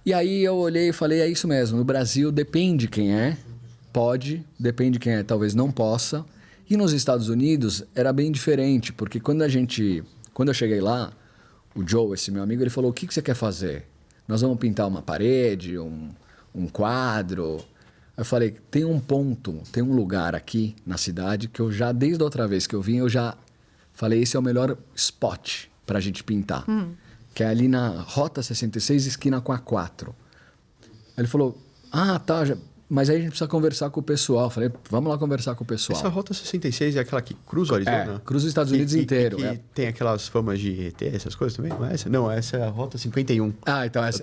E aí eu olhei e falei, é isso mesmo, no Brasil depende quem é, pode, depende quem é, talvez não possa. E nos Estados Unidos era bem diferente, porque quando eu cheguei lá, o Joe, esse meu amigo, ele falou, o que você quer fazer? Nós vamos pintar uma parede, um quadro. Eu falei, tem um lugar aqui na cidade que eu já, desde a outra vez que eu vim, eu já falei, esse é o melhor spot pra gente pintar. Que é ali na Rota 66, esquina com a 4. Ele falou, tá, mas aí a gente precisa conversar com o pessoal. Eu falei, vamos lá conversar com o pessoal. Essa Rota 66 é aquela que cruza o Arizona? Cruza os Estados Unidos inteiro. Que tem aquelas famas de ET, essas coisas também? Não é essa? Não, essa é a Rota 51. Então essa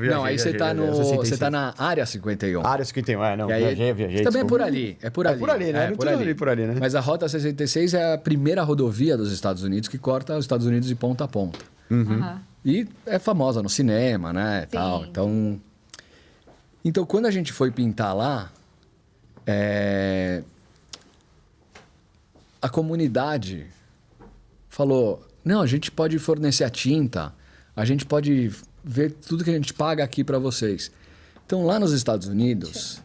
Não, aí você tá você tá na área 51. Área 51, não. E aí, Viajei. também é por desculpa. ali. É por É ali. por ali, né? Não tem por ali, né? Mas a Rota 66 é a primeira rodovia dos Estados Unidos que corta os Estados Unidos de ponta a ponta. E é famosa no cinema, né? Tal. Então, quando a gente foi pintar lá, a comunidade falou, não, a gente pode fornecer a tinta, a gente pode ver tudo que a gente paga aqui para vocês. Então, lá nos Estados Unidos,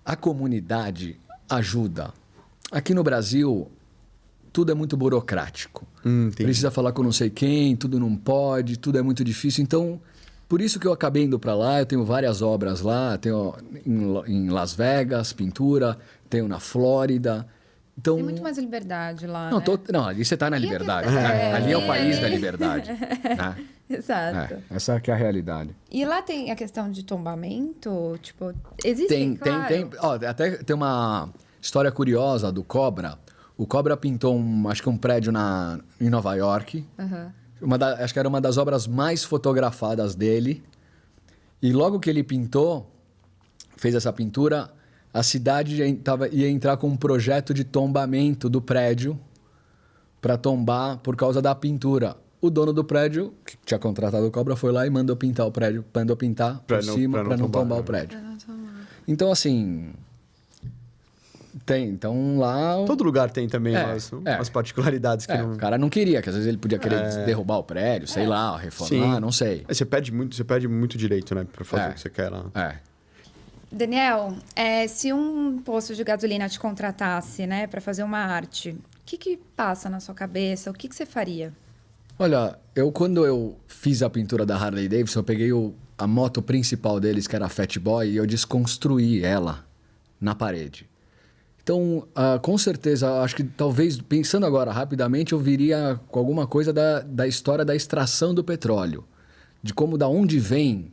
a comunidade ajuda. Aqui no Brasil, tudo é muito burocrático. Precisa falar com não sei quem, tudo não pode, tudo é muito difícil. Então, por isso que eu acabei indo para lá. Eu tenho várias obras lá. Tenho em Las Vegas, pintura. Tenho na Flórida. Então, Tem muito mais liberdade lá, não, né? não, ali você está na liberdade. questão- Ali é o país da liberdade. Né? Exato. Essa que é a realidade. E lá tem a questão de tombamento? Tipo, existe, claro. Tem. Até tem uma história curiosa do Cobra. O Cobra pintou acho que um prédio em Nova York. Acho que era uma das obras mais fotografadas dele. E logo que ele fez essa pintura, a cidade ia entrar com um projeto de tombamento do prédio, para tombar por causa da pintura. O dono do prédio, que tinha contratado o Cobra, foi lá e mandou pintar o prédio. Mandou pintar por cima para não tombar o prédio. Então, assim... Tem. Então, lá... Todo lugar tem também umas particularidades que não... O cara não queria, que às vezes ele podia querer derrubar o prédio, sei lá, reformar, Sim. não sei. Você perde muito direito, né? Pra fazer o que você quer lá. Daniel, se um posto de gasolina te contratasse, né, para fazer uma arte, o que passa na sua cabeça? O que você faria? Olha, quando eu fiz a pintura da Harley Davidson, eu peguei a moto principal deles, que era a Fat Boy, e eu desconstruí ela na parede. Então, com certeza, acho que talvez, pensando agora rapidamente, eu viria com alguma coisa da história da extração do petróleo. De como, da onde vem,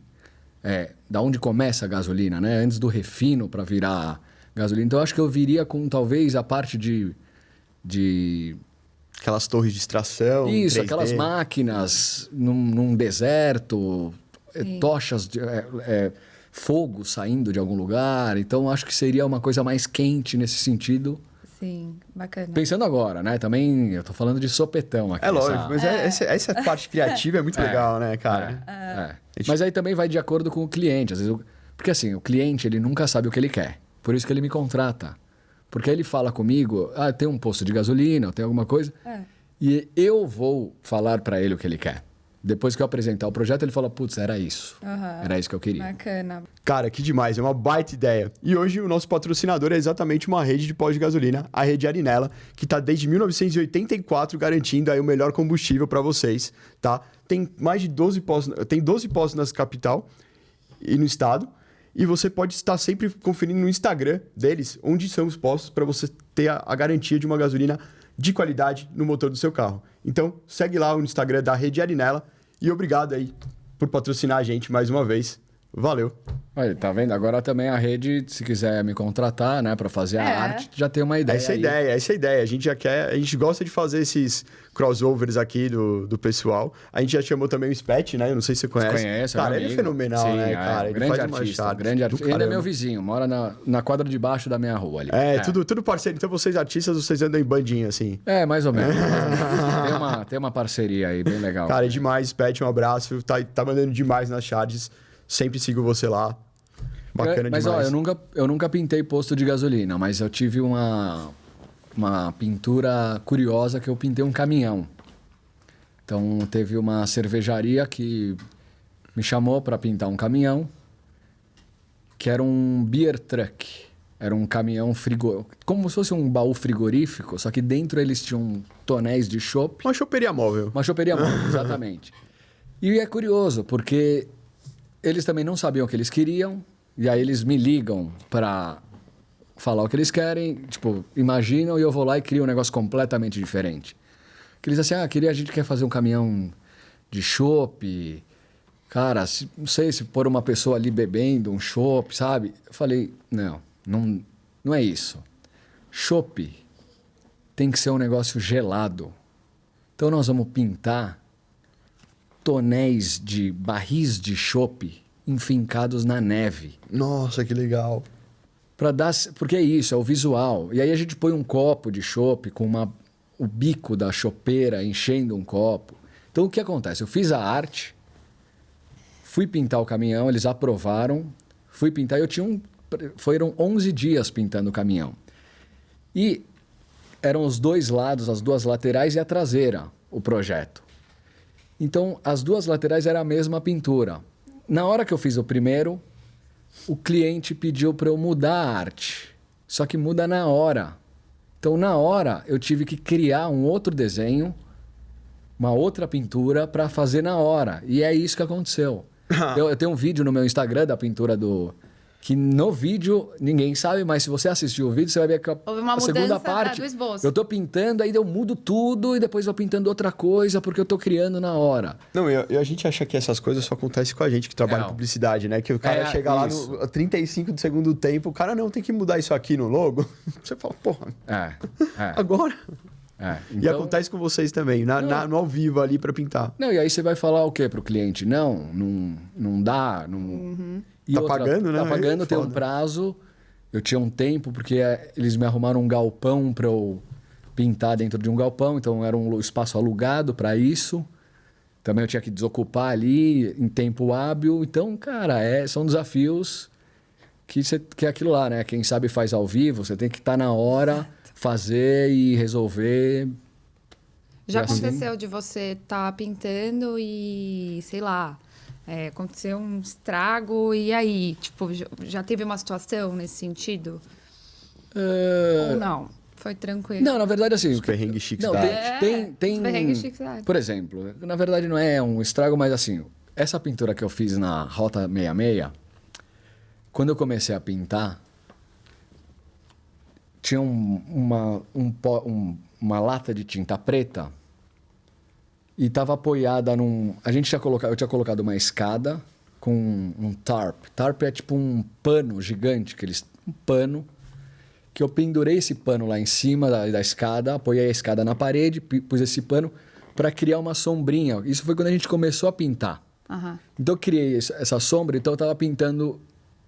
da onde começa a gasolina, né? Antes do refino para virar gasolina. Então, acho que eu viria com talvez a parte de Aquelas torres de extração. Isso, 3D. aquelas máquinas num deserto, tochas, fogo saindo de algum lugar. Então, acho que seria uma coisa mais quente nesse sentido. Sim, bacana. Pensando agora, né? Também eu tô falando de sopetão aqui. É lógico, mas essa parte criativa é muito legal, né, cara? Mas aí também vai de acordo com o cliente. Às vezes porque assim, o cliente, ele nunca sabe o que ele quer. Por isso que ele me contrata. Porque aí ele fala comigo, tem um posto de gasolina, tem alguma coisa. E eu vou falar para ele o que ele quer. Depois que eu apresentar o projeto, ele fala, putz, era isso. Era isso que eu queria. Bacana. Cara, que demais, é uma baita ideia. E hoje o nosso patrocinador é exatamente uma rede de pós de gasolina, a rede Arinella, que está desde 1984 garantindo aí o melhor combustível para vocês, tá? Tem mais de 12 postos, tem 12 postos na capital e no estado. E você pode estar sempre conferindo no Instagram deles onde são os postos para você ter a garantia de uma gasolina de qualidade no motor do seu carro. Então, segue lá o Instagram da Rede Arinella e obrigado aí por patrocinar a gente mais uma vez. Valeu. Olha, tá vendo? Agora também a rede, se quiser me contratar, né, para fazer a arte, já tem uma ideia. Essa é a ideia. A gente gosta de fazer esses crossovers aqui do pessoal. A gente já chamou também o Spet, né? Eu não sei se você conhece. Conhece, cara, ele é fenomenal, sim, né, cara? Ele grande faz artista, grande artista. Ele é meu vizinho, mora na quadra de baixo da minha rua ali. Tudo parceiro. Então vocês artistas, vocês andam em bandinha, assim. Mais ou menos. Tem uma parceria aí, bem legal. Cara, é demais, Spet, um abraço. Tá mandando demais nas charges. Sempre sigo você lá. Bacana mas, demais. Mas, eu nunca pintei posto de gasolina, mas eu tive uma pintura curiosa que eu pintei um caminhão. Então, teve uma cervejaria que me chamou para pintar um caminhão, que era um beer truck. Era um caminhão como se fosse um baú frigorífico, só que dentro eles tinham tonéis de chopp. Uma choperia móvel. Uma choperia móvel, exatamente. E é curioso, porque eles também não sabiam o que eles queriam, e aí eles me ligam para falar o que eles querem, tipo, imaginam, e eu vou lá e crio um negócio completamente diferente. Que eles assim, a gente quer fazer um caminhão de chopp, cara, não sei se pôr uma pessoa ali bebendo um chopp, sabe? Eu falei, não é isso. Chopp tem que ser um negócio gelado. Então nós vamos pintar tonéis de barris de chopp enfincados na neve. Nossa, que legal. Porque é isso, é o visual. E aí a gente põe um copo de chopp com o bico da chopeira enchendo um copo. Então o que acontece? Eu fiz a arte, fui pintar o caminhão, eles aprovaram, fui pintar e foram 11 dias pintando o caminhão. E eram os dois lados, as duas laterais e a traseira, o projeto. Então, as duas laterais era a mesma pintura. Na hora que eu fiz o primeiro, o cliente pediu para eu mudar a arte. Só que muda na hora. Então, na hora, eu tive que criar um outro desenho, uma outra pintura para fazer na hora. E é isso que aconteceu. Eu tenho um vídeo no meu Instagram da pintura que no vídeo ninguém sabe, mas se você assistir o vídeo, você vai ver que houve uma a segunda parte, do esboço. eu tô pintando, aí eu mudo tudo e depois vou pintando outra coisa porque eu tô criando na hora. Não, e a gente acha que essas coisas só acontecem com a gente que trabalha em publicidade, né? Que o cara chega lá no 35 do segundo tempo, o cara não tem que mudar isso aqui no logo. Você fala, porra, agora... Então, e acontece com vocês também, no ao vivo ali para pintar. Não, e aí você vai falar o quê pro cliente? Não dá, não... E tá pagando, né? Tá pagando, tem um prazo. Eu tinha um tempo, porque eles me arrumaram um galpão para eu pintar dentro de um galpão, então era um espaço alugado para isso. Também eu tinha que desocupar ali em tempo hábil. Então, cara, são desafios que é aquilo lá, né? Quem sabe faz ao vivo, você tem que estar na hora, fazer e resolver. Já E assim- aconteceu de você estar pintando e, sei lá, aconteceu um estrago e aí? Tipo, já teve uma situação nesse sentido? Ou não? Foi tranquilo? Não, na verdade, assim. Os perrengues chiques Não, da tem. os perrengues chiques da arte. Por exemplo, na verdade não é um estrago, mas assim, essa pintura que eu fiz na Rota 66, quando eu comecei a pintar, tinha uma lata de tinta preta e estava apoiada num. Eu tinha colocado uma escada com um tarp. Tarp é tipo um pano gigante, um pano que eu pendurei esse pano lá em cima da escada, apoiei a escada na parede, pus esse pano para criar uma sombrinha. Isso foi quando a gente começou a pintar. Aham. Então eu criei essa sombra, então eu estava pintando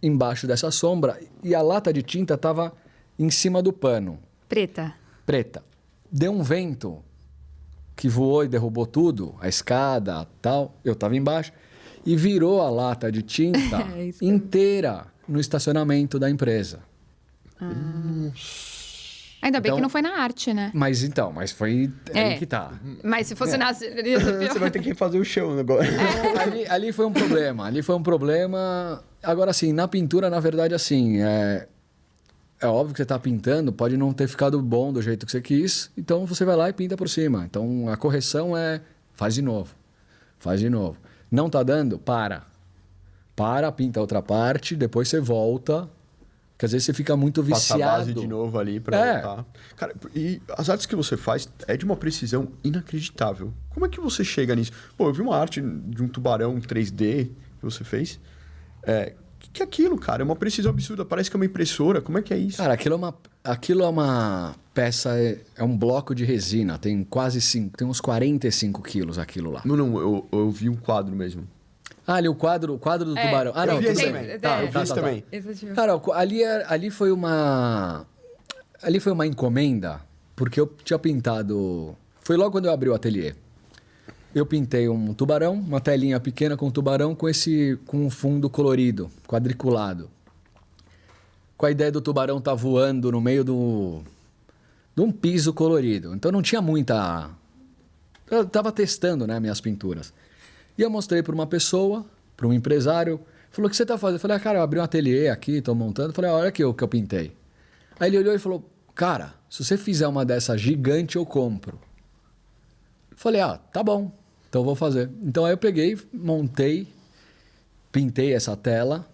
embaixo dessa sombra e a lata de tinta estava em cima do pano, Preta. preta. Deu um vento que voou e derrubou tudo, a escada, tal, eu estava embaixo, e virou a lata de tinta Isso que eu- inteira no estacionamento da empresa. Ainda bem Então- que não foi na arte, né? Mas foi aí que tá. Mas se fosse na... seria pior. Você vai ter que refazer o chão agora. Ali foi um problema. Ali foi um problema. Agora, assim, na pintura, na verdade, assim, é óbvio que você está pintando, pode não ter ficado bom do jeito que você quis, então você vai lá e pinta por cima. Então a correção faz de novo. Faz de novo. Não tá dando? Para, pinta a outra parte, depois você volta. Porque às vezes você fica muito Passa a viciado. base de novo ali pra voltar. Cara, e as artes que você faz é de uma precisão inacreditável. Como é que você chega nisso? Pô, eu vi uma arte de um tubarão 3D que você fez. Que é aquilo, cara? É uma precisão absurda. Parece que é uma impressora. Como é que é isso? Cara, aquilo é uma peça, é um bloco de resina. Tem tem uns 45 quilos aquilo lá. Não, eu vi um quadro mesmo. Ah, ali o quadro do tubarão. Ah, eu não, vi tudo esse bem. também. Tá, Eu vi esse também. Esse tipo. Cara, ali foi uma encomenda, porque eu tinha pintado. Foi logo quando eu abri o ateliê. Eu pintei um tubarão, uma telinha pequena com um tubarão com um fundo colorido, quadriculado. Com a ideia do tubarão estar voando no meio de um piso colorido. Então não tinha muita. Eu estava testando, né, minhas pinturas. E eu mostrei para uma pessoa, para um empresário. Falou, o que você está fazendo? Eu falei, cara, eu abri um ateliê aqui, estou montando. Eu falei, olha aqui o que eu pintei. Aí ele olhou e falou, cara, se você fizer uma dessa gigante, eu compro. Eu falei, tá bom, então eu vou fazer. Então aí eu peguei, montei, pintei essa tela.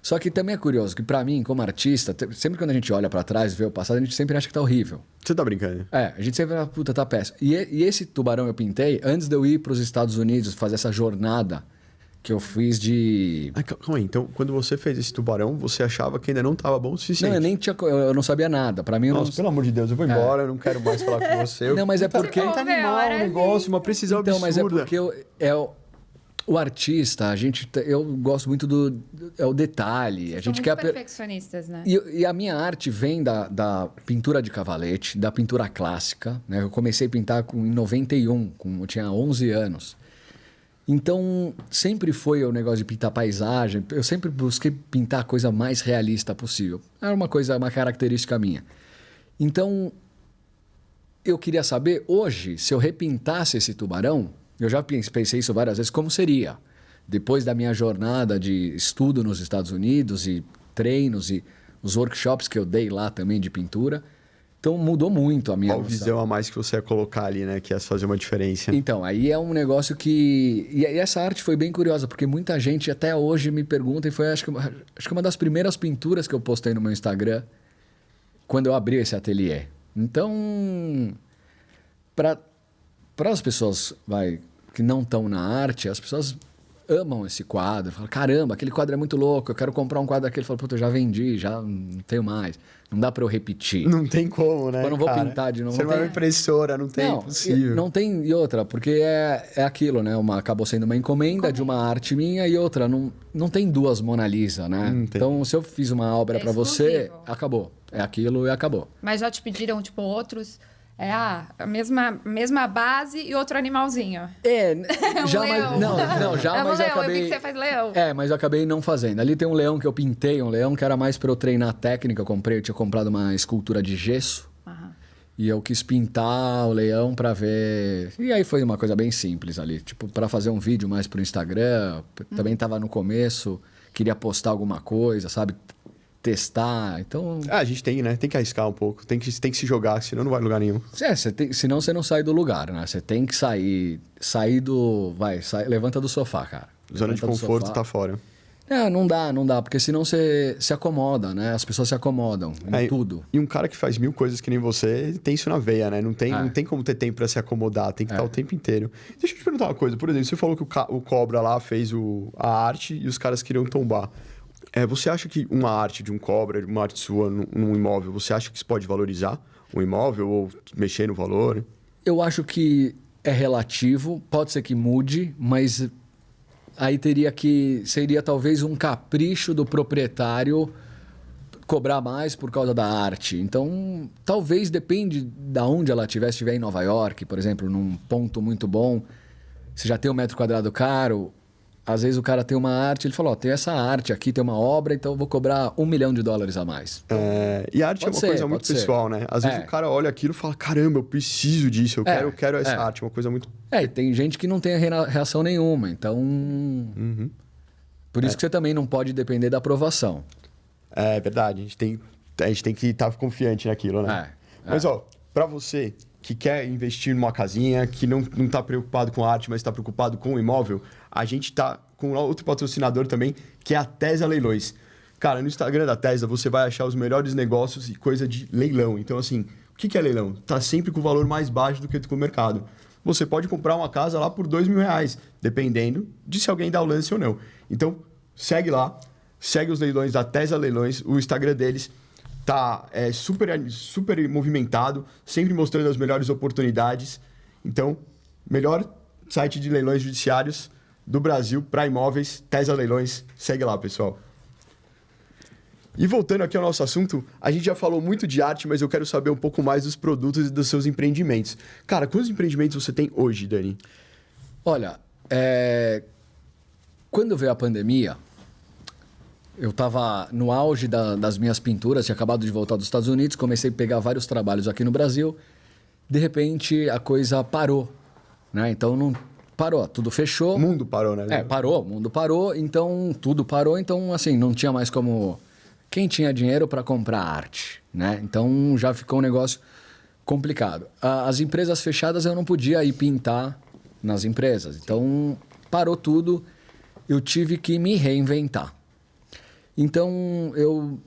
Só que também é curioso que para mim, como artista, sempre quando a gente olha para trás e vê o passado, a gente sempre acha que tá horrível. Você tá brincando? A gente sempre fala, puta, tá péssimo. E esse tubarão eu pintei antes de eu ir para os Estados Unidos fazer essa jornada que eu fiz de... Calma aí. Então, quando você fez esse tubarão, você achava que ainda não tava bom o suficiente? Não, eu não sabia nada. Para mim, eu Nossa, não... pelo amor de Deus, eu vou embora, eu não quero mais falar com você. Não, mas é porque... Tá animal o negócio, uma precisão Então, mas é absurda. porque o artista, eu gosto muito do detalhe. A São gente muito quer... perfeccionistas, né? E a minha arte vem da pintura de cavalete, da pintura clássica. Né? Eu comecei a pintar em 91, eu tinha 11 anos. Então, sempre foi o negócio de pintar paisagem. Eu sempre busquei pintar a coisa mais realista possível. Era uma característica minha. Então, eu queria saber, hoje, se eu repintasse esse tubarão, eu já pensei isso várias vezes, como seria? Depois da minha jornada de estudo nos Estados Unidos e treinos e os workshops que eu dei lá também de pintura. Então, mudou muito a minha Qual visão a mais que você ia colocar ali, né? Que ia fazer uma diferença. Então, aí é um negócio que... E essa arte foi bem curiosa, porque muita gente até hoje me pergunta, e foi acho que uma das primeiras pinturas que eu postei no meu Instagram, quando eu abri esse ateliê. Então, para as pessoas que não estão na arte, as pessoas amam esse quadro. Falam, caramba, aquele quadro é muito louco, eu quero comprar um quadro daquele. Falo, puta, eu já vendi, já não tenho mais. Não dá para eu repetir. Não tem como, né? Eu não vou cara? pintar de novo. Você não é uma impressora, não tem, impossível. Não tem, e outra, porque é aquilo, né? Acabou sendo uma encomenda de uma arte minha e outra, não tem duas Mona Lisa, né? Então, se eu fiz uma obra para você, exclusivo. acabou. É aquilo e acabou. Mas já te pediram, tipo, outros É a mesma base e outro animalzinho. Já, leão. mas já, É um mas eu leão, eu vi acabei. que você faz leão. Mas eu acabei não fazendo. Ali tem um leão que eu pintei, um leão que era mais para eu treinar técnica. Eu tinha comprado uma escultura de gesso. Aham. E eu quis pintar o leão para ver. E aí foi uma coisa bem simples ali, tipo, para fazer um vídeo mais pro Instagram. Também tava no começo, queria postar alguma coisa, sabe? Testar. Então. A gente tem, né? Tem que arriscar um pouco. Tem que se jogar, senão não vai em lugar nenhum. Senão você não sai do lugar, né? Você tem que sair. Levanta do sofá, cara. Zona de conforto tá fora. Não dá, porque senão você se acomoda, né? As pessoas se acomodam em tudo. E um cara que faz 1000 coisas que nem você, tem isso na veia, né? Não tem como ter tempo pra se acomodar, tem que estar o tempo inteiro. Deixa eu te perguntar uma coisa, por exemplo, você falou que o Cobra lá fez a arte e os caras queriam tombar. Você acha que uma arte de um Cobra, uma arte sua num imóvel, você acha que isso pode valorizar o imóvel ou mexer no valor? Eu acho que é relativo, pode ser que mude, mas aí seria talvez um capricho do proprietário cobrar mais por causa da arte. Então, talvez depende de onde ela estiver. Se estiver em Nova York, por exemplo, num ponto muito bom, você já tem um metro quadrado caro, às vezes o cara tem uma arte, ele fala, tem essa arte aqui, tem uma obra, então eu vou cobrar $1 milhão a mais. E a arte é uma coisa muito pessoal, né? Às vezes o cara olha aquilo e fala, caramba, eu preciso disso, eu quero essa arte, uma coisa muito... E tem gente que não tem reação nenhuma, então... Por isso que você também não pode depender da aprovação. É verdade, a gente tem que estar confiante naquilo, né? Mas, pra você que quer investir numa casinha, que não está preocupado com a arte, mas está preocupado com o imóvel, a gente tá com outro patrocinador também, que é a Tesa Leilões. Cara, no Instagram da Tesa você vai achar os melhores negócios e coisa de leilão. Então, assim, o que é leilão? Tá sempre com o valor mais baixo do que o mercado. Você pode comprar uma casa lá por R$2.000, dependendo de se alguém dá o lance ou não. Então, segue lá, segue os leilões da Tesa Leilões, o Instagram deles tá super movimentado, sempre mostrando as melhores oportunidades. Então, melhor site de leilões judiciários do Brasil para imóveis, Tesa Leilões. Segue lá, pessoal. E voltando aqui ao nosso assunto, a gente já falou muito de arte, mas eu quero saber um pouco mais dos produtos e dos seus empreendimentos. Cara, quantos empreendimentos você tem hoje, Dani? Olha, quando veio a pandemia, eu estava no auge das minhas pinturas, tinha acabado de voltar dos Estados Unidos, comecei a pegar vários trabalhos aqui no Brasil. De repente, a coisa parou, né? Então, não parou, tudo fechou. O mundo parou, né? Parou, o mundo parou, então tudo parou. Então, assim, não tinha mais como... Quem tinha dinheiro para comprar arte, né? Então, já ficou um negócio complicado. As empresas fechadas, eu não podia ir pintar nas empresas. Então, parou tudo, eu tive que me reinventar. Então, eu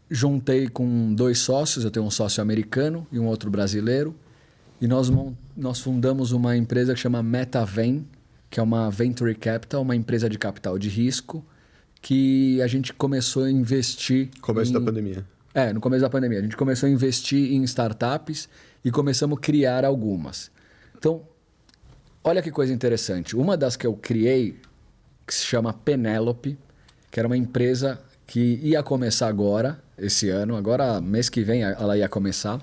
juntei com 2 sócios, eu tenho um sócio americano e um outro brasileiro, e nós fundamos uma empresa que chama MetaVen, que é uma Venture Capital, uma empresa de capital de risco, que a gente começou a investir... Começo da pandemia. No começo da pandemia. A gente começou a investir em startups e começamos a criar algumas. Então, olha que coisa interessante. Uma das que eu criei, que se chama Penélope, que era uma empresa que ia começar agora, esse ano, agora mês que vem ela ia começar,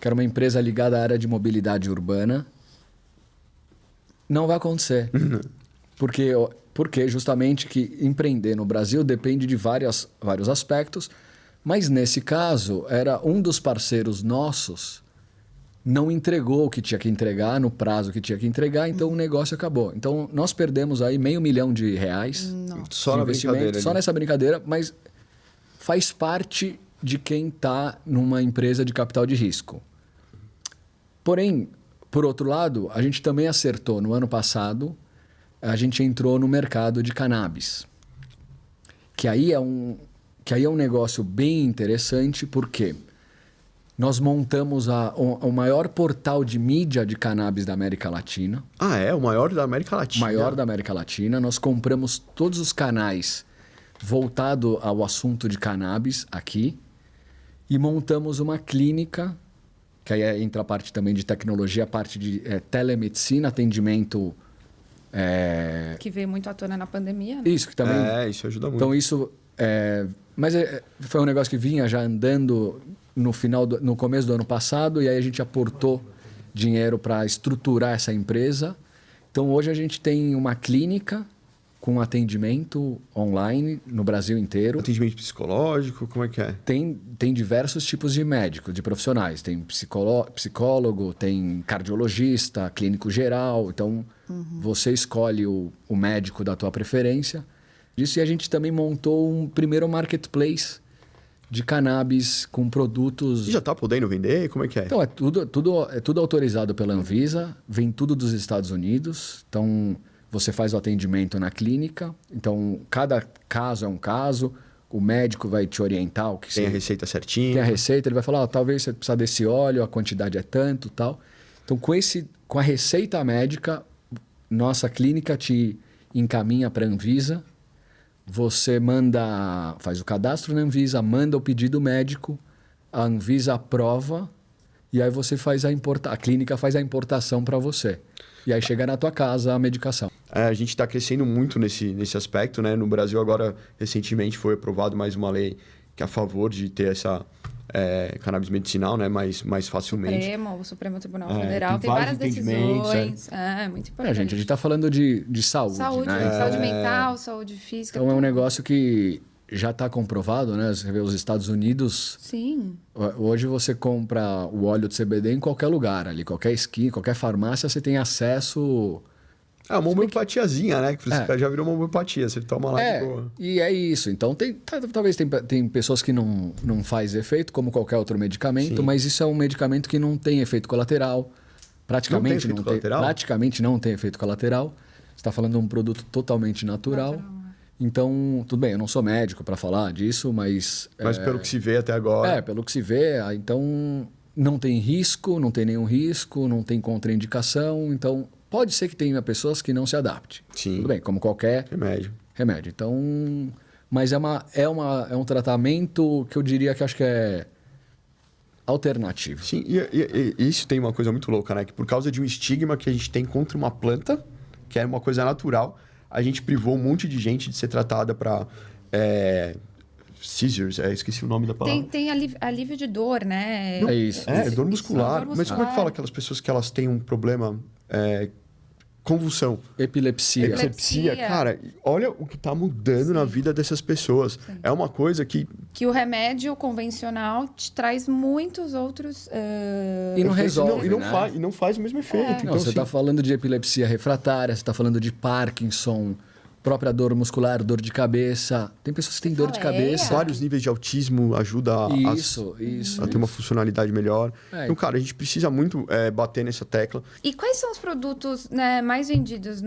que era uma empresa ligada à área de mobilidade urbana. Não vai acontecer. Porque justamente que empreender no Brasil depende de vários aspectos, mas nesse caso, era um dos parceiros nossos não entregou o que tinha que entregar, no prazo que tinha que entregar, então o negócio acabou. Então, nós perdemos aí $500 mil só de na investimento, só nessa brincadeira, mas faz parte de quem está numa empresa de capital de risco. Porém, por outro lado, a gente também acertou. No ano passado, a gente entrou no mercado de cannabis, que aí é um negócio bem interessante, porque nós montamos o maior portal de mídia de cannabis da América Latina. O maior da América Latina? Maior da América Latina. Nós compramos todos os canais voltados ao assunto de cannabis aqui e montamos uma clínica, que aí entra a parte também de tecnologia, a parte de telemedicina, atendimento... Que veio muito à tona na pandemia, né? Isso, que também... Isso ajuda muito. Então, isso... Mas foi um negócio que vinha já andando no começo do ano passado, e aí a gente aportou dinheiro para estruturar essa empresa. Então, hoje a gente tem uma clínica com atendimento online no Brasil inteiro. Atendimento psicológico, como é que é? Tem diversos tipos de médicos, de profissionais. Tem psicólogo, tem cardiologista, clínico geral. Então, você escolhe o médico da tua preferência. Isso, e a gente também montou um primeiro marketplace de cannabis com produtos... E já está podendo vender? Como é que é? Então, é tudo autorizado pela Anvisa, vem tudo dos Estados Unidos. Então, você faz o atendimento na clínica. Então, cada caso é um caso. O médico vai te orientar. O que Tem a receita certinha. Tem a receita, ele vai falar, talvez você precisa desse óleo, a quantidade é tanto, tal. Então, com a receita médica, nossa clínica te encaminha para a Anvisa. Você faz o cadastro na Anvisa, manda o pedido médico, a Anvisa aprova e aí você faz a clínica faz a importação para você. E aí chega na tua casa a medicação. A gente está crescendo muito nesse aspecto, né? No Brasil agora, recentemente, foi aprovado mais uma lei que é a favor de ter essa cannabis medicinal, né? mais facilmente. O Supremo Tribunal Federal tem várias entendimentos, decisões. muito importante. A gente está falando de saúde, né? Saúde mental, saúde física. Então é um negócio que já está comprovado, né? Você vê os Estados Unidos. Sim. Hoje você compra o óleo de CBD em qualquer lugar, ali, qualquer esquina, qualquer farmácia, você tem acesso. Uma homeopatiazinha, né? Que já virou uma homeopatia, você toma lá de boa. E é isso. Então, talvez tem pessoas que não faz efeito, como qualquer outro medicamento, Sim. mas isso é um medicamento que não tem efeito colateral. Praticamente não tem efeito colateral. Você está falando de um produto totalmente natural. Então, tudo bem, eu não sou médico para falar disso, mas... Mas pelo que se vê até agora... pelo que se vê, então não tem risco, não tem nenhum risco, não tem contraindicação, então... Pode ser que tenha pessoas que não se adaptem. Sim. Tudo bem, como qualquer remédio. Então, mas é um tratamento que eu diria que acho que é alternativo. Sim, e isso tem uma coisa muito louca, né? Que por causa de um estigma que a gente tem contra uma planta, que é uma coisa natural, a gente privou um monte de gente de ser tratada para... seizures, esqueci o nome da palavra. Tem alívio de dor, né? É isso. Dor muscular. Mas como é que fala aquelas pessoas que elas têm um problema... convulsão. Epilepsia. Cara, olha o que está mudando na vida dessas pessoas. Sim. É uma coisa que... Que o remédio convencional te traz muitos outros... E não resolve, e não faz o mesmo efeito. Então, você está falando de epilepsia refratária, você está falando de Parkinson, própria dor muscular, dor de cabeça. Tem pessoas que têm dor de cabeça. Vários níveis de autismo ajuda a ter uma funcionalidade melhor. Então, cara, a gente precisa muito bater nessa tecla. E quais são os produtos, né, mais vendidos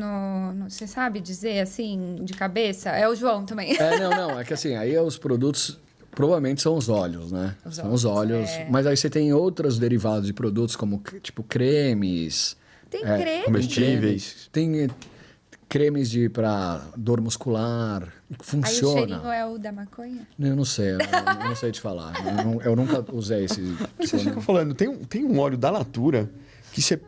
você sabe dizer, assim, de cabeça? É o João também. Não. É que assim, aí os produtos... Provavelmente são os óleos, né? São os óleos. Mas aí você tem outros derivados de produtos, como tipo cremes. Tem cremes? Comestíveis. Tem cremes para dor muscular. Funciona. Aí o cheirinho é o da maconha? Eu não sei. Eu não sei te falar. Eu nunca usei esse... Mas você fica falando, tem um óleo da Natura que você...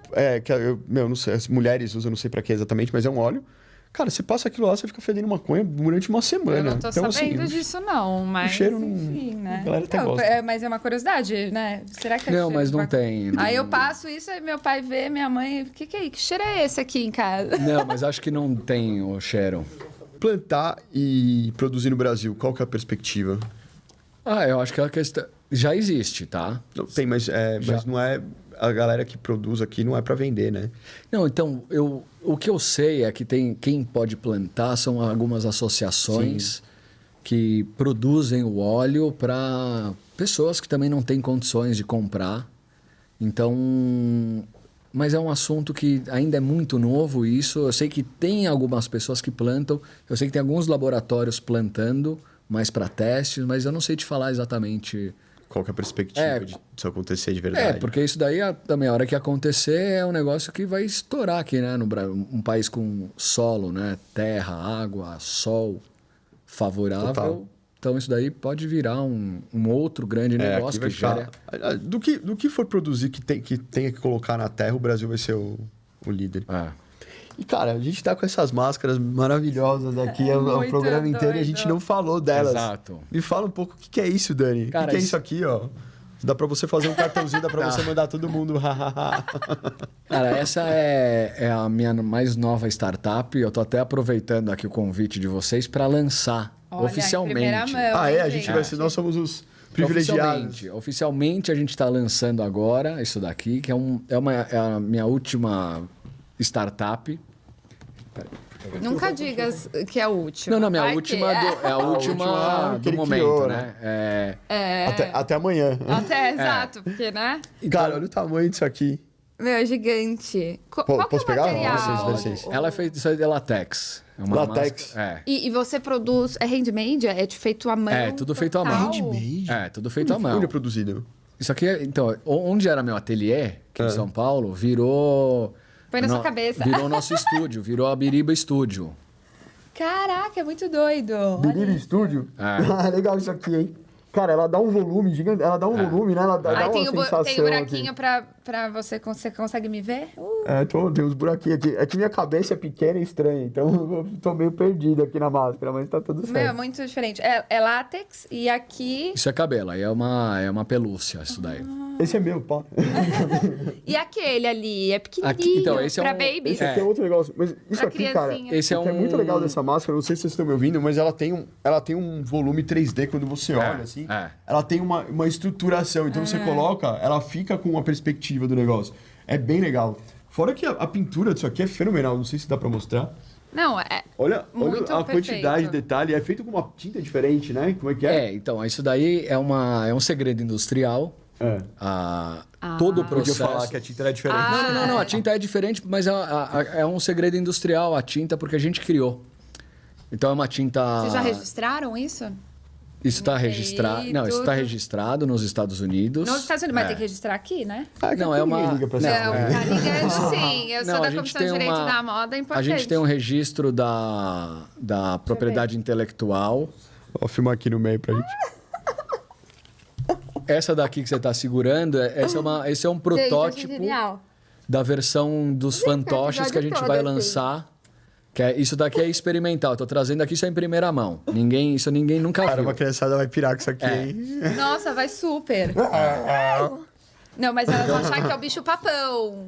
não sei, as mulheres usam, não sei para que exatamente, mas é um óleo. Cara, você passa aquilo lá, você fica fedendo maconha durante uma semana. Eu não tô sabendo disso, não, mas... O cheiro enfim, né? A galera até gosta. Mas é uma curiosidade, né? Será que é não, mas não tem. Aí eu passo isso, aí meu pai vê, minha mãe... O que é? Que cheiro é esse aqui em casa? Não, mas acho que não tem o cheiro. Plantar e produzir no Brasil, qual que é a perspectiva? Eu acho que a questão... Já existe, tá? Não, tem, mas não é... A galera que produz aqui não é para vender, né? Não, então, o que eu sei é que quem pode plantar são algumas associações que produzem o óleo para pessoas que também não têm condições de comprar. Então, mas é um assunto que ainda é muito novo isso. Eu sei que tem algumas pessoas que plantam, eu sei que tem alguns laboratórios plantando, mais para testes, mas eu não sei te falar exatamente... Qual que é a perspectiva disso acontecer de verdade? Porque isso daí, também, a hora que acontecer, é um negócio que vai estourar aqui, né? Um país com solo, né? Terra, água, sol favorável. Total. Então, isso daí pode virar um outro grande negócio que gera... Do que for produzir que tenha que colocar na terra, o Brasil vai ser o líder. E, cara, a gente tá com essas máscaras maravilhosas aqui o programa inteiro e a gente não falou delas. Exato. Me fala um pouco o que é isso, Dani. O que é isso aqui, ó? Dá pra você fazer um cartãozinho, dá pra você mandar todo mundo. Cara, essa é a minha mais nova startup. Eu tô até aproveitando aqui o convite de vocês para lançar Olha, oficialmente. em primeira mão, Ah, hein, a gente vai ser, nós somos os privilegiados. Oficialmente a gente está lançando agora isso daqui, que é a minha última startup. Nunca digas que é o último. Não, minha Vai última que é a última que do ele momento, criou, né? Até amanhã. Até, exato, porque, né? Cara, olha o tamanho disso aqui. Meu, é gigante. Qual que posso é o pegar? material? Vocês. Ela é feita isso aí de latex. É uma Latex. máscara- E você produz... É handmade? É feito à mão? É, tudo feito à mão. total? É, tudo feito à mão. Onde é produzido? Isso aqui, então, onde era meu ateliê, aqui em São Paulo, virou... Foi na sua cabeça. Virou nosso estúdio, virou a Biriba Studio. Caraca, é muito doido. Biriba Studio? É. Legal isso aqui, hein? Cara, ela dá um volume gigante. Ela dá um volume, né? Ela dá Aí uma tem sensação tem o buraquinho aqui. pra você... Você consegue me ver? Tem uns buraquinhos aqui. É que minha cabeça é pequena e estranha, então eu tô meio perdido aqui na máscara, mas tá tudo certo. Meu, é muito diferente. É látex e aqui... Isso é cabelo, aí é uma pelúcia, isso daí. Esse é meu, pá. E aquele ali é pequenininho Aqui, então, esse é pra um- babies. Esse aqui é outro negócio. Mas isso Pra aqui, cara, criancinha. Esse é o que é um- muito legal dessa máscara, não sei se vocês estão me ouvindo, mas ela tem um volume 3D quando você olha, assim. é. Ela tem uma estruturação, então você coloca, ela fica com uma perspectiva do negócio. É bem legal. Fora que a pintura disso aqui é fenomenal, não sei se dá pra mostrar. Não, Olha Muito a quantidade de perfeito. detalhe, é feito com uma tinta diferente, né? Como é que é? Então, isso daí é um segredo industrial. É. Todo o Podia processo... falar que a tinta era diferente. Não, a tinta é diferente, mas é um segredo industrial a tinta, porque a gente criou. Então é uma tinta... vocês já registraram isso? Isso está Tem registrado. Não, isso tudo. está registrado nos Estados Unidos. Nos Estados Unidos, mas tem que registrar aqui, né? Não, é uma... Ninguém liga pra Não, essa tá ligado? Sim, eu sou Não, da a gente Comissão tem de Direito uma- da Moda, é A importante. gente tem um registro da propriedade intelectual. Vou filmar aqui no meio pra gente. Essa daqui que você está segurando, esse é um protótipo Genial. da versão dos fantoches que a gente vai lançar. Isso daqui é experimental. Estou trazendo aqui isso é em primeira mão. Ninguém nunca Cara, viu. uma criançada vai pirar com isso aqui, É. hein? Nossa, vai super. Não, mas elas vão achar que é o bicho papão.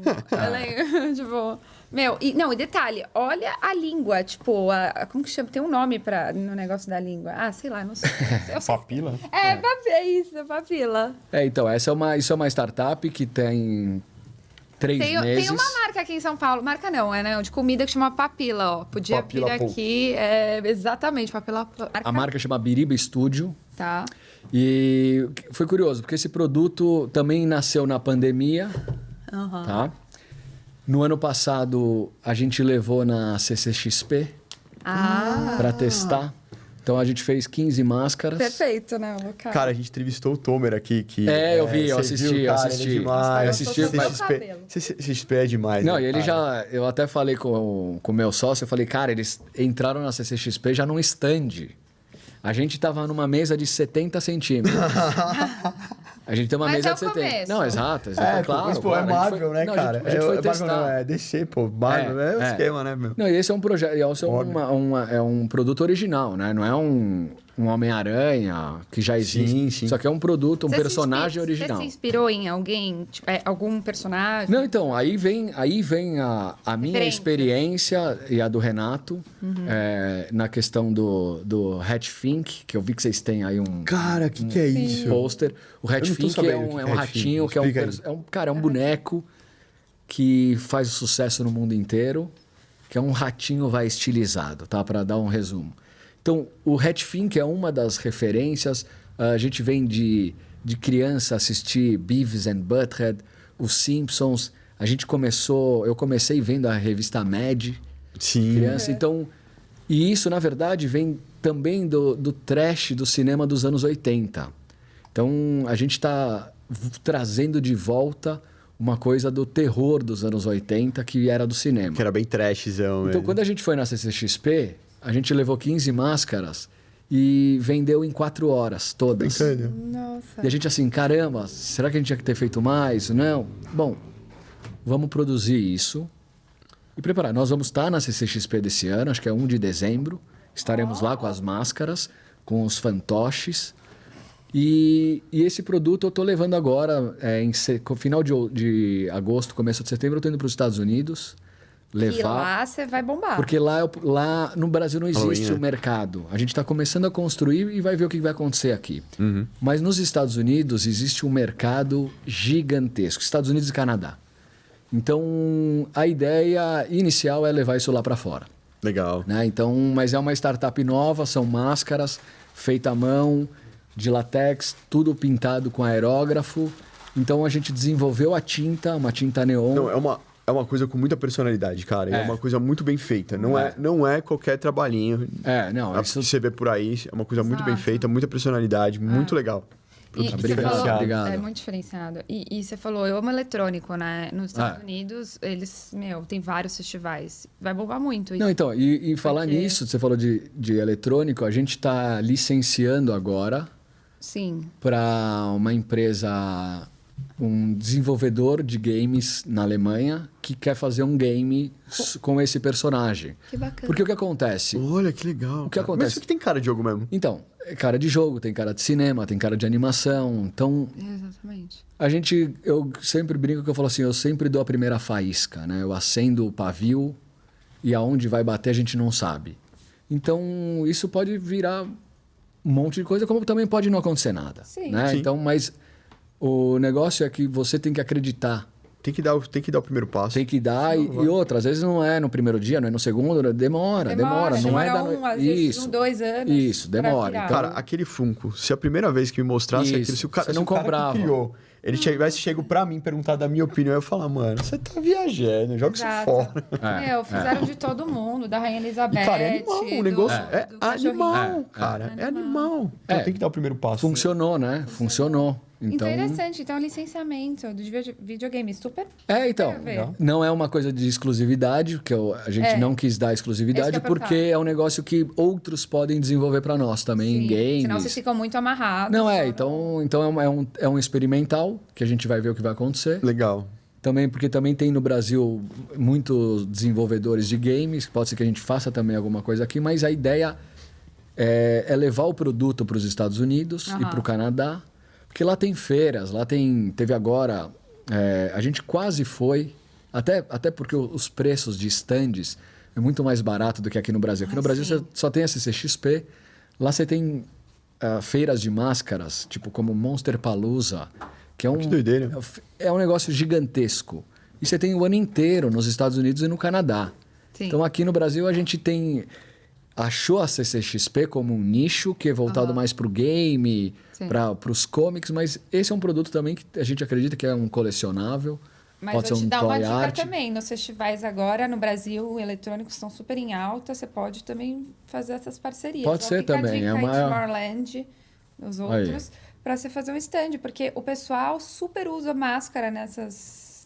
Tipo... Meu, e detalhe, olha a língua, tipo, como que chama? Tem um nome no negócio da língua. Ah, sei lá, não sei. Eu sei. Papila? É isso, papila. Então, isso é uma startup que tem 3 meses. Tem uma marca aqui em São Paulo, marca não, de comida que chama Papila, ó. Podia Papila vir Pouco. aqui, exatamente, Papila. A marca chama Biriba Studio. Tá. E foi curioso, porque esse produto também nasceu na pandemia, Aham. tá? No ano passado, a gente levou na CCXP para testar. Então, a gente fez 15 máscaras. Perfeito, né? O local. Cara, a gente entrevistou o Tomer aqui. Eu vi, eu você assisti, viu, eu cara, assisti. Ele é demais. Eu assisti, mas- CCXP é demais. Não, né, e ele cara? eu até falei com o meu sócio, eu falei, cara, eles entraram na CCXP já num stand. A gente tava numa mesa de 70 centímetros. A gente tem uma Mas mesa é de o 70. começo. Não, exato, Claro, mas, pô, claro. é A gente Marvel, foi- né, não, cara? A gente foi testar. Marvel, não, é DC, pô. Marvel é o esquema, né, meu? Não, e esse é um projeto, esse é um produto original, né? Não é um Homem-Aranha que já existe. Sim, sim. Só que é um produto, um Você se personagem inspi- original. Você se inspirou em alguém? Tipo, algum personagem? Não, então, aí vem a minha Referências. experiência e a do Renato na questão do Hat Fink, que eu vi que vocês têm aí um Cara, que é isso? pôster. O Hat Eu não tô Fink é sabendo o que um é Hat ratinho, Fink. que Explica aí. é um boneco que faz sucesso no mundo inteiro, que é um ratinho estilizado, tá? Para dar um resumo. Então, o Hat Fink é uma das referências. A gente vem de criança assistir Beavis and Butthead, os Simpsons. Eu comecei vendo a revista Mad, Sim. criança. Então, e isso, na verdade, vem também do trash do cinema dos anos 80. Então, a gente está trazendo de volta uma coisa do terror dos anos 80, que era do cinema. Que era bem trashzão, Então, mesmo. quando a gente foi na CCXP, a gente levou 15 máscaras e vendeu em 4 horas, todas. Brincando. Nossa. E a gente assim, caramba, será que a gente tinha que ter feito mais? Não. Bom, vamos produzir isso e preparar. Nós vamos estar na CCXP desse ano, acho que é 1 de dezembro. Estaremos lá com as máscaras, com os fantoches. E esse produto eu estou levando agora, final de agosto, começo de setembro, eu estou indo para os Estados Unidos. E lá você vai bombar. Porque lá no Brasil não existe Halloween, né? o mercado. A gente está começando a construir e vai ver o que vai acontecer aqui. Mas nos Estados Unidos existe um mercado gigantesco. Estados Unidos e Canadá. Então, a ideia inicial é levar isso lá para fora. Legal. Né? Então, mas é uma startup nova, são máscaras feitas à mão, de latex, tudo pintado com aerógrafo. Então, a gente desenvolveu a tinta, uma tinta neon. Não, é uma coisa com muita personalidade, cara. É uma coisa muito bem feita. Não é qualquer trabalhinho. Isso... que você vê por aí. É uma coisa muito bem feita, muita personalidade, muito legal. E Obrigado. É muito diferenciado. E você falou, eu amo eletrônico, né? Nos Estados Unidos, eles, tem vários festivais. Vai bombar muito isso. Não, então, e falar nisso, você falou de eletrônico, a gente está licenciando agora para uma empresa, um desenvolvedor de games na Alemanha que quer fazer um game com esse personagem. Que bacana. Porque o que acontece? Olha, que legal. O que acontece? Mas isso aqui tem cara de jogo mesmo. Então, é cara de jogo, tem cara de cinema, tem cara de animação. Então, exatamente. eu sempre brinco que eu falo assim, eu sempre dou a primeira faísca, né? Eu acendo o pavio e aonde vai bater a gente não sabe. Então, isso pode virar um monte de coisa, como também pode não acontecer nada. Sim. Né? Sim. Então, mas o negócio é que você tem que acreditar. Tem que dar o primeiro passo. Tem que dar, e outra, às vezes não é no primeiro dia, não é no segundo, demora. Não é às vezes 2 anos. Isso, demora. Então, Cara, aquele Funko, se a primeira vez que me mostrasse Isso, aquilo, se o cara, você não se o cara comprava. que criou, ele tivesse chego pra mim perguntar da minha opinião, eu ia falar, mano, você tá viajando, joga isso fora. Fizeram de todo mundo, da Rainha Elizabeth. E, cara, é animal, o negócio é do animal, cachorrinho. cara, é animal. Então tem que dar o primeiro passo. Funcionou, né? Funcionou. Então, interessante. Então, licenciamento de videogame, super... então, não é uma coisa de exclusividade, que a gente não quis dar exclusividade, porque é um negócio que outros podem desenvolver para nós também, em games. Senão vocês ficam muito amarrados. Não então é um experimental, que a gente vai ver o que vai acontecer. Legal. Também, porque também tem no Brasil muitos desenvolvedores de games, pode ser que a gente faça também alguma coisa aqui, mas a ideia é levar o produto para os Estados Unidos e para o Canadá, porque lá tem feiras, teve agora, a gente quase foi, até porque os preços de stands é muito mais barato do que aqui no Brasil. Aqui no Brasil você só tem a CCXP, lá você tem feiras de máscaras, tipo como Monster Palooza, que Que doideira. é um negócio gigantesco. E você tem o ano inteiro nos Estados Unidos e no Canadá. Sim. Então aqui no Brasil a gente achou a CCXP como um nicho que é voltado mais para o game, para os comics, mas esse é um produto também que a gente acredita que é um colecionável. Mas pode vou ser te um dar uma toy dica art. também. Nos festivais agora, no Brasil, eletrônicos estão super em alta. Você pode também fazer essas parcerias. Pode ser fica também. A dica aí de Tomorrowland, os outros, para você fazer um stand. Porque o pessoal super usa máscara nesses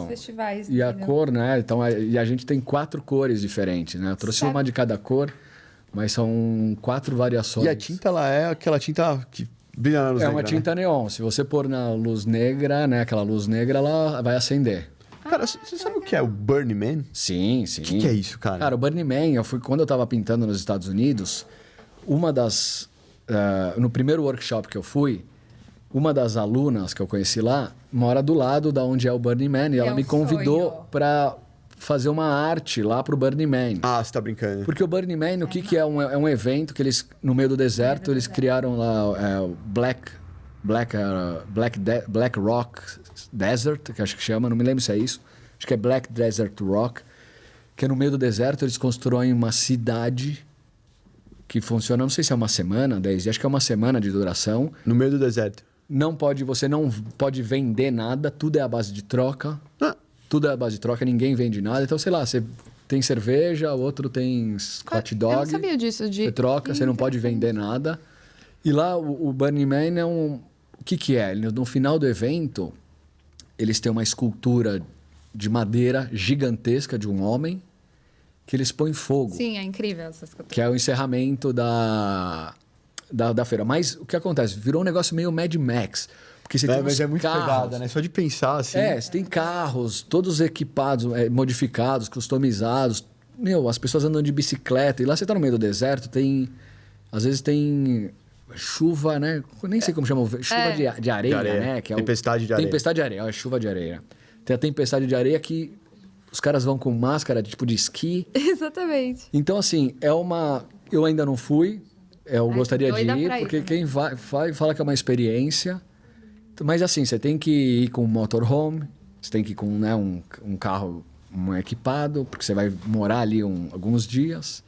festivais. E a entendeu? cor, né? Então, e a gente tem 4 cores diferentes, né? Eu trouxe uma de cada cor, mas são 4 variações. E a tinta, ela é aquela tinta que brilha na luz negra, uma tinta neon. Se você pôr na luz negra, né? Aquela luz negra, ela vai acender. Cara, você sabe o que é o Burning Man? Sim. O que é isso, cara? Cara, o Burning Man, quando eu estava pintando nos Estados Unidos, no primeiro workshop que eu fui, uma das alunas que eu conheci lá mora do lado da onde é o Burning Man e ela me convidou para fazer uma arte lá pro Burning Man. Ah, você tá brincando. Porque o Burning Man, o que é? É um evento que eles, no meio do deserto, eles criaram lá o Black Rock Desert, que acho que chama, não me lembro se é isso. Acho que é Black Desert Rock, que é no meio do deserto, eles constroem uma cidade que funciona, não sei se é uma semana, 10 dias, acho que é uma semana de duração. No meio do deserto. Você não pode vender nada, tudo é à base de troca. Tudo é à base de troca, ninguém vende nada. Então, sei lá, você tem cerveja, o outro tem hot dog. Eu não sabia disso. Você troca, você não pode vender nada. E lá, o Burning Man é um... O que é? No final do evento, eles têm uma escultura de madeira gigantesca de um homem que eles põem fogo. Sim, é incrível essa escultura. Que é o encerramento da feira. Mas o que acontece? Virou um negócio meio Mad Max. Porque você tem Mas é muito carros. pegada, né? Só de pensar assim. Você tem carros, todos equipados, modificados, customizados. As pessoas andam de bicicleta. E lá você tá no meio do deserto, às vezes tem chuva, né? Nem sei como chama, chuva de areia, né? Que é tempestade de areia. Tempestade de areia, chuva de areia. Tem a tempestade de areia que os caras vão com máscara tipo de esqui. Exatamente. Então, assim, eu ainda não fui, eu gostaria de ir, porque quem vai fala que é uma experiência. Mas, assim, você tem que ir com um motorhome, você tem que ir com, né, um carro equipado, porque você vai morar ali alguns dias.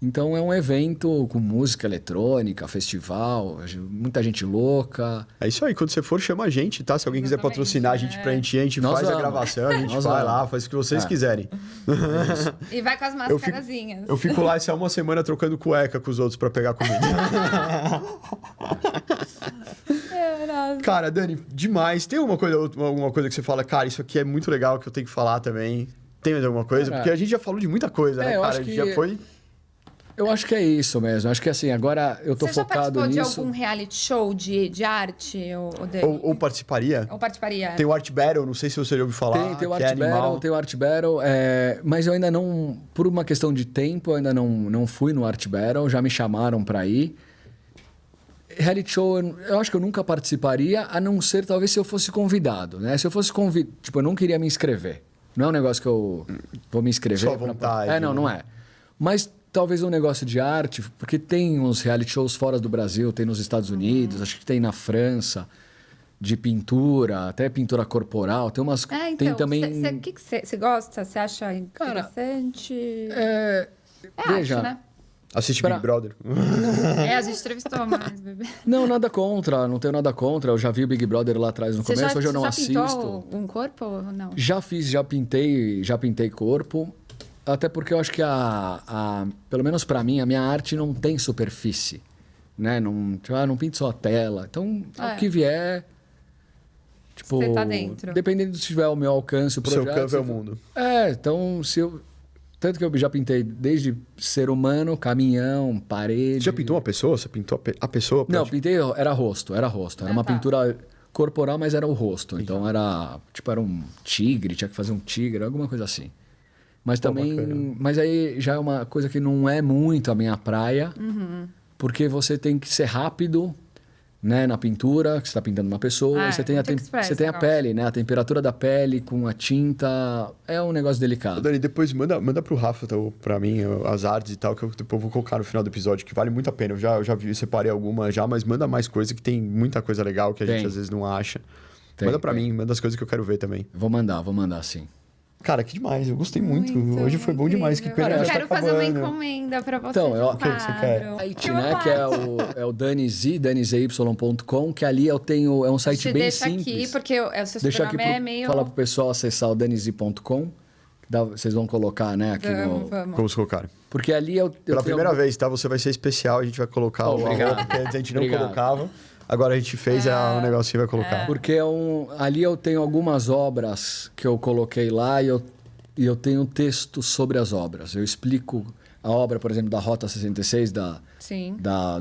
Então é um evento com música eletrônica, festival, muita gente louca. É isso aí, quando você for, chama a gente, tá? Se alguém quiser patrocinar a gente pra gente ir, a gente faz a gravação, a gente vai lá, faz o que vocês quiserem. E vai com as máscarazinhas. Eu fico lá essa uma semana trocando cueca com os outros pra pegar comida. Cara, Dani, demais. Tem alguma coisa que você fala, cara, isso aqui é muito legal que eu tenho que falar também? Tem mais alguma coisa? Porque a gente já falou de muita coisa, né, cara? A gente já foi... Eu acho que é isso mesmo. Acho que assim, agora eu tô focado nisso. Você já participou de algum reality show de arte? Ou participaria? Ou participaria. Tem o Art Battle, não sei se você já ouviu falar. Tem o Art Battle, mas eu ainda não... Por uma questão de tempo, eu ainda não fui no Art Battle. Já me chamaram pra ir. Reality show, eu acho que eu nunca participaria, a não ser talvez se eu fosse convidado, né? Se eu fosse convidado... Tipo, eu não queria me inscrever. Não é um negócio que eu vou me inscrever. Sua vontade. Não é. Mas... Talvez um negócio de arte, porque tem uns reality shows fora do Brasil, tem nos Estados Unidos, acho que tem na França, de pintura, até pintura corporal. Tem umas. Então, tem também. O que você gosta? Você acha interessante? Veja, arte, né? Assiste Big Brother. A gente entrevistou mais, bebê. Não, nada contra, não tenho nada contra. Eu já vi o Big Brother lá atrás no começo, hoje eu não assisto. Você já pintou um corpo ou não? Já pintei corpo. Até porque eu acho que pelo menos pra mim, a minha arte não tem superfície, né? Não pinto só a tela. Então, o que vier, tipo... Você tá dentro. Dependendo se tiver ao meu alcance o projeto... Seu campo é o mundo. Então, tanto que eu já pintei desde ser humano, caminhão, parede... Você já pintou uma pessoa? Você pintou a pessoa? Não, pintei... Era rosto. Era uma pintura corporal, mas era o rosto. Então, era um tigre, tinha que fazer um tigre, alguma coisa assim. Mas também... Mas aí já é uma coisa que não é muito a minha praia. Porque você tem que ser rápido, né? Na pintura, que você está pintando uma pessoa. E você tem a pele, né? A temperatura da pele com a tinta. É um negócio delicado. Dani, depois manda pro Rafa, pra mim, as artes e tal, que eu depois vou colocar no final do episódio, que vale muito a pena. Eu já separei alguma já, mas manda mais coisa, que tem muita coisa legal que a gente às vezes não acha. Manda pra mim, manda as coisas que eu quero ver também. Vou mandar sim. Cara, que demais. Eu gostei muito. Hoje foi bom demais. Que pena. Eu quero fazer uma encomenda pra você. Então, o que você quer? Site, né? Que é o danizey.com, que ali eu tenho... É um site bem simples. Deixa aqui, porque o seu sobrenome é meio... Fala pro pessoal acessar o danizey.com. Vocês vão colocar, né? Aqui Vamos. Como colocar? Porque ali Pela primeira vez, tá? Você vai ser especial. A gente vai colocar o arroba, que a gente não colocava. Agora a gente fez o negócio que vai colocar. Porque ali eu tenho algumas obras que eu coloquei lá e eu tenho texto sobre as obras. Eu explico a obra, por exemplo, da Rota 66, da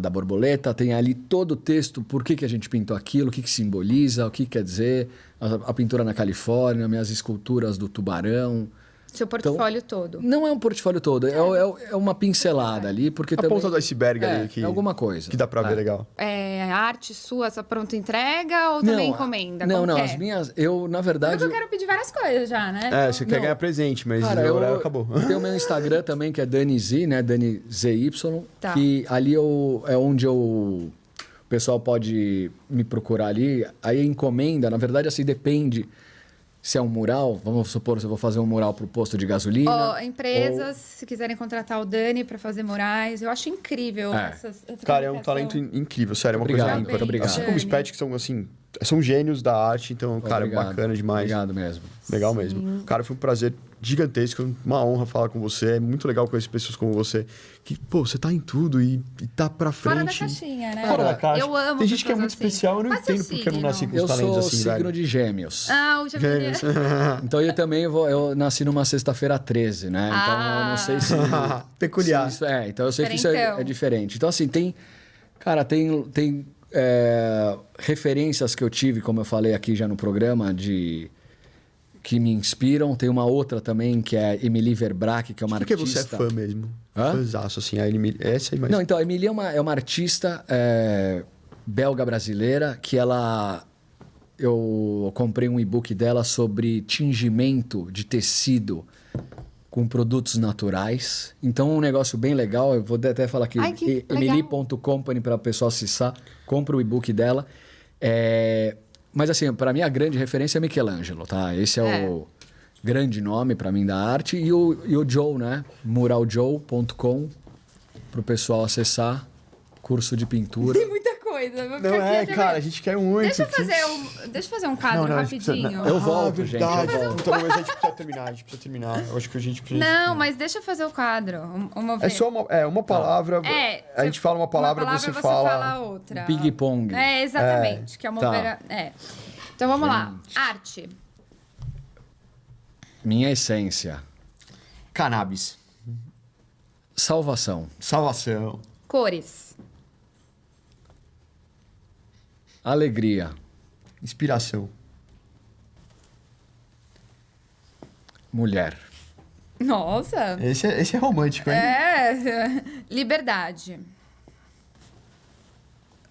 borboleta. Tem ali todo o texto, por que a gente pintou aquilo, o que simboliza, o que quer dizer. A pintura na Califórnia, minhas esculturas do tubarão. Seu portfólio todo. Não é um portfólio todo, é uma pincelada ali, porque a também... ponta do iceberg ali. É alguma coisa. Que dá pra ver legal. É arte sua, essa pronta entrega ou também encomenda? Não, as minhas... Eu, na verdade... Eu quero pedir várias coisas já, né? Você quer ganhar presente, mas cara, acabou. Tem o meu Instagram também, que é DaniZy, né? DaniZY. Tá. Que ali é onde o pessoal pode me procurar ali. Aí encomenda, na verdade, assim, depende... Se é um mural, vamos supor, se eu vou fazer um mural para o posto de gasolina. Empresas, se quiserem contratar o Dani para fazer murais, eu acho incrível essa cara, é um talento incrível, sério, é uma coisa ímpar. Obrigado. Assim como os pets, que são assim, são gênios da arte, então, cara, bacana demais. Obrigado mesmo. Legal mesmo. Cara, foi um prazer gigantesco, uma honra falar com você. É muito legal conhecer pessoas como você, que, você tá em tudo e tá pra frente. Fora da caixinha, né? Fora da caixa. Eu amo. Tem gente que é muito especial, eu não entendo porque eu não nasci com os talentos assim, velho. Eu sou signo de Gêmeos. O Gêmeos. Então eu também eu nasci numa sexta-feira 13, né? Então eu não sei se... Peculiar. Então eu sei que isso é diferente. Então assim, tem referências que eu tive, como eu falei aqui já no programa, que me inspiram. Tem uma outra também, que é Emily Verbrack, que é uma Por que artista... você é fã mesmo? Hã? Fãzaço, assim. Essa aí mais... Não, então, a Emily é uma artista belga-brasileira que ela... Eu comprei um e-book dela sobre tingimento de tecido com produtos naturais. Então, um negócio bem legal. Eu vou até falar aqui. Ai, que Emily.company para o pessoal acessar. Compra o e-book dela. Mas, assim, para mim, a grande referência é Michelangelo, tá? Esse é o grande nome para mim da arte. E o Joe, né? Muraljoe.com para o pessoal acessar. Curso de pintura. Tem muita coisa. Vou Não ficar aqui até cara, amanhã. a gente quer muito. Deixa eu fazer um quadro rapidinho. Eu volto, gente, eu verdade. volto. Puta, mas a gente precisa terminar. Eu acho que a gente precisa... Não, mas deixa eu fazer o quadro. Vamos ver. É só uma palavra. A gente fala uma palavra, você fala... outra. Ping-pong. Exatamente. Que é uma Tá. Então vamos lá. Arte. Minha essência. Cannabis. Salvação. Salvação. Cores. Alegria. Inspiração. Mulher. Nossa. Esse é romântico, hein? Liberdade.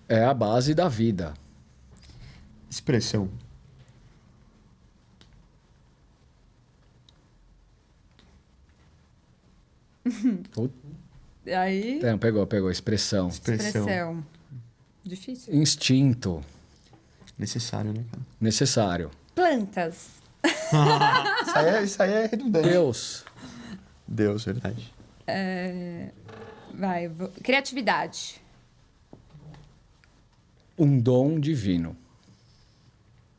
É a base da vida. Expressão. Aí. Pegou. Expressão. Expressão. Difícil. Instinto. Necessário, né, cara? Necessário. Plantas. Isso aí é redundante. Deus. Verdade. Criatividade. Um dom divino.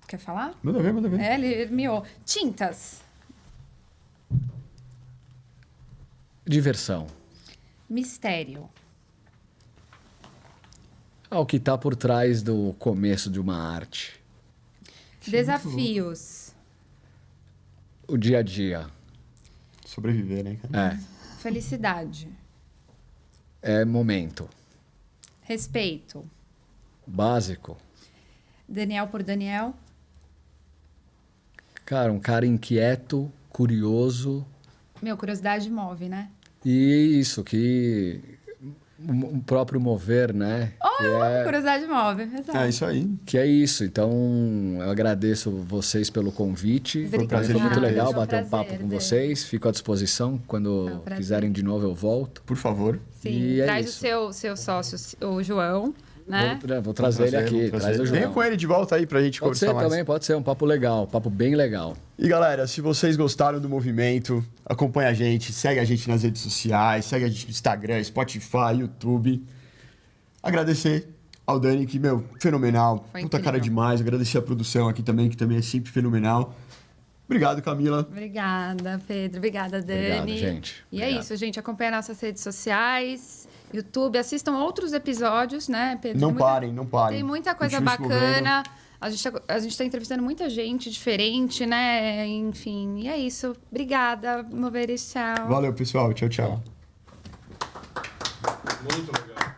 Quer falar? Manda ver. Ele miou. Tintas. Diversão. Mistério. O que está por trás do começo de uma arte. Desafios. O dia a dia. Sobreviver, né, cara? Felicidade. É momento. Respeito. Básico. Daniel por Daniel. Cara, um cara inquieto, curioso. Curiosidade move, né? E isso, que... O próprio mover, né? Curiosidade move. Exato. É isso aí. Que é isso. Então, eu agradeço vocês pelo convite. Foi um prazer Foi muito gigantesco. legal Foi um bater um papo prazer, com Dani. vocês. Fico à disposição. Quando prazer. quiserem de novo, eu volto. Por favor. Sim. E é Traz isso. o seu sócio, o João, né? Vou trazer ele aqui. Traz o Venha João. com ele de volta aí pra gente Pode conversar ser mais. também, pode ser. Um papo legal. Um papo bem legal. E galera, se vocês gostaram do movimento, acompanha a gente, segue a gente nas redes sociais, segue a gente no Instagram, Spotify, YouTube. Agradecer ao Dani, que, fenomenal. Foi Puta incrível. cara demais. Agradecer a produção aqui também, que também é sempre fenomenal. Obrigado, Camila. Obrigada, Pedro. Obrigada, Dani. Obrigado, gente. E é Obrigado. isso, gente. Acompanha nossas redes sociais, YouTube. Assistam outros episódios, né, Pedro? Não Tem muita- não parem. Tem muita coisa Continue se bacana. A gente tá entrevistando muita gente diferente, né? Enfim, e é isso. Obrigada, Moveres. Tchau. Valeu, pessoal. Tchau, tchau. Muito legal.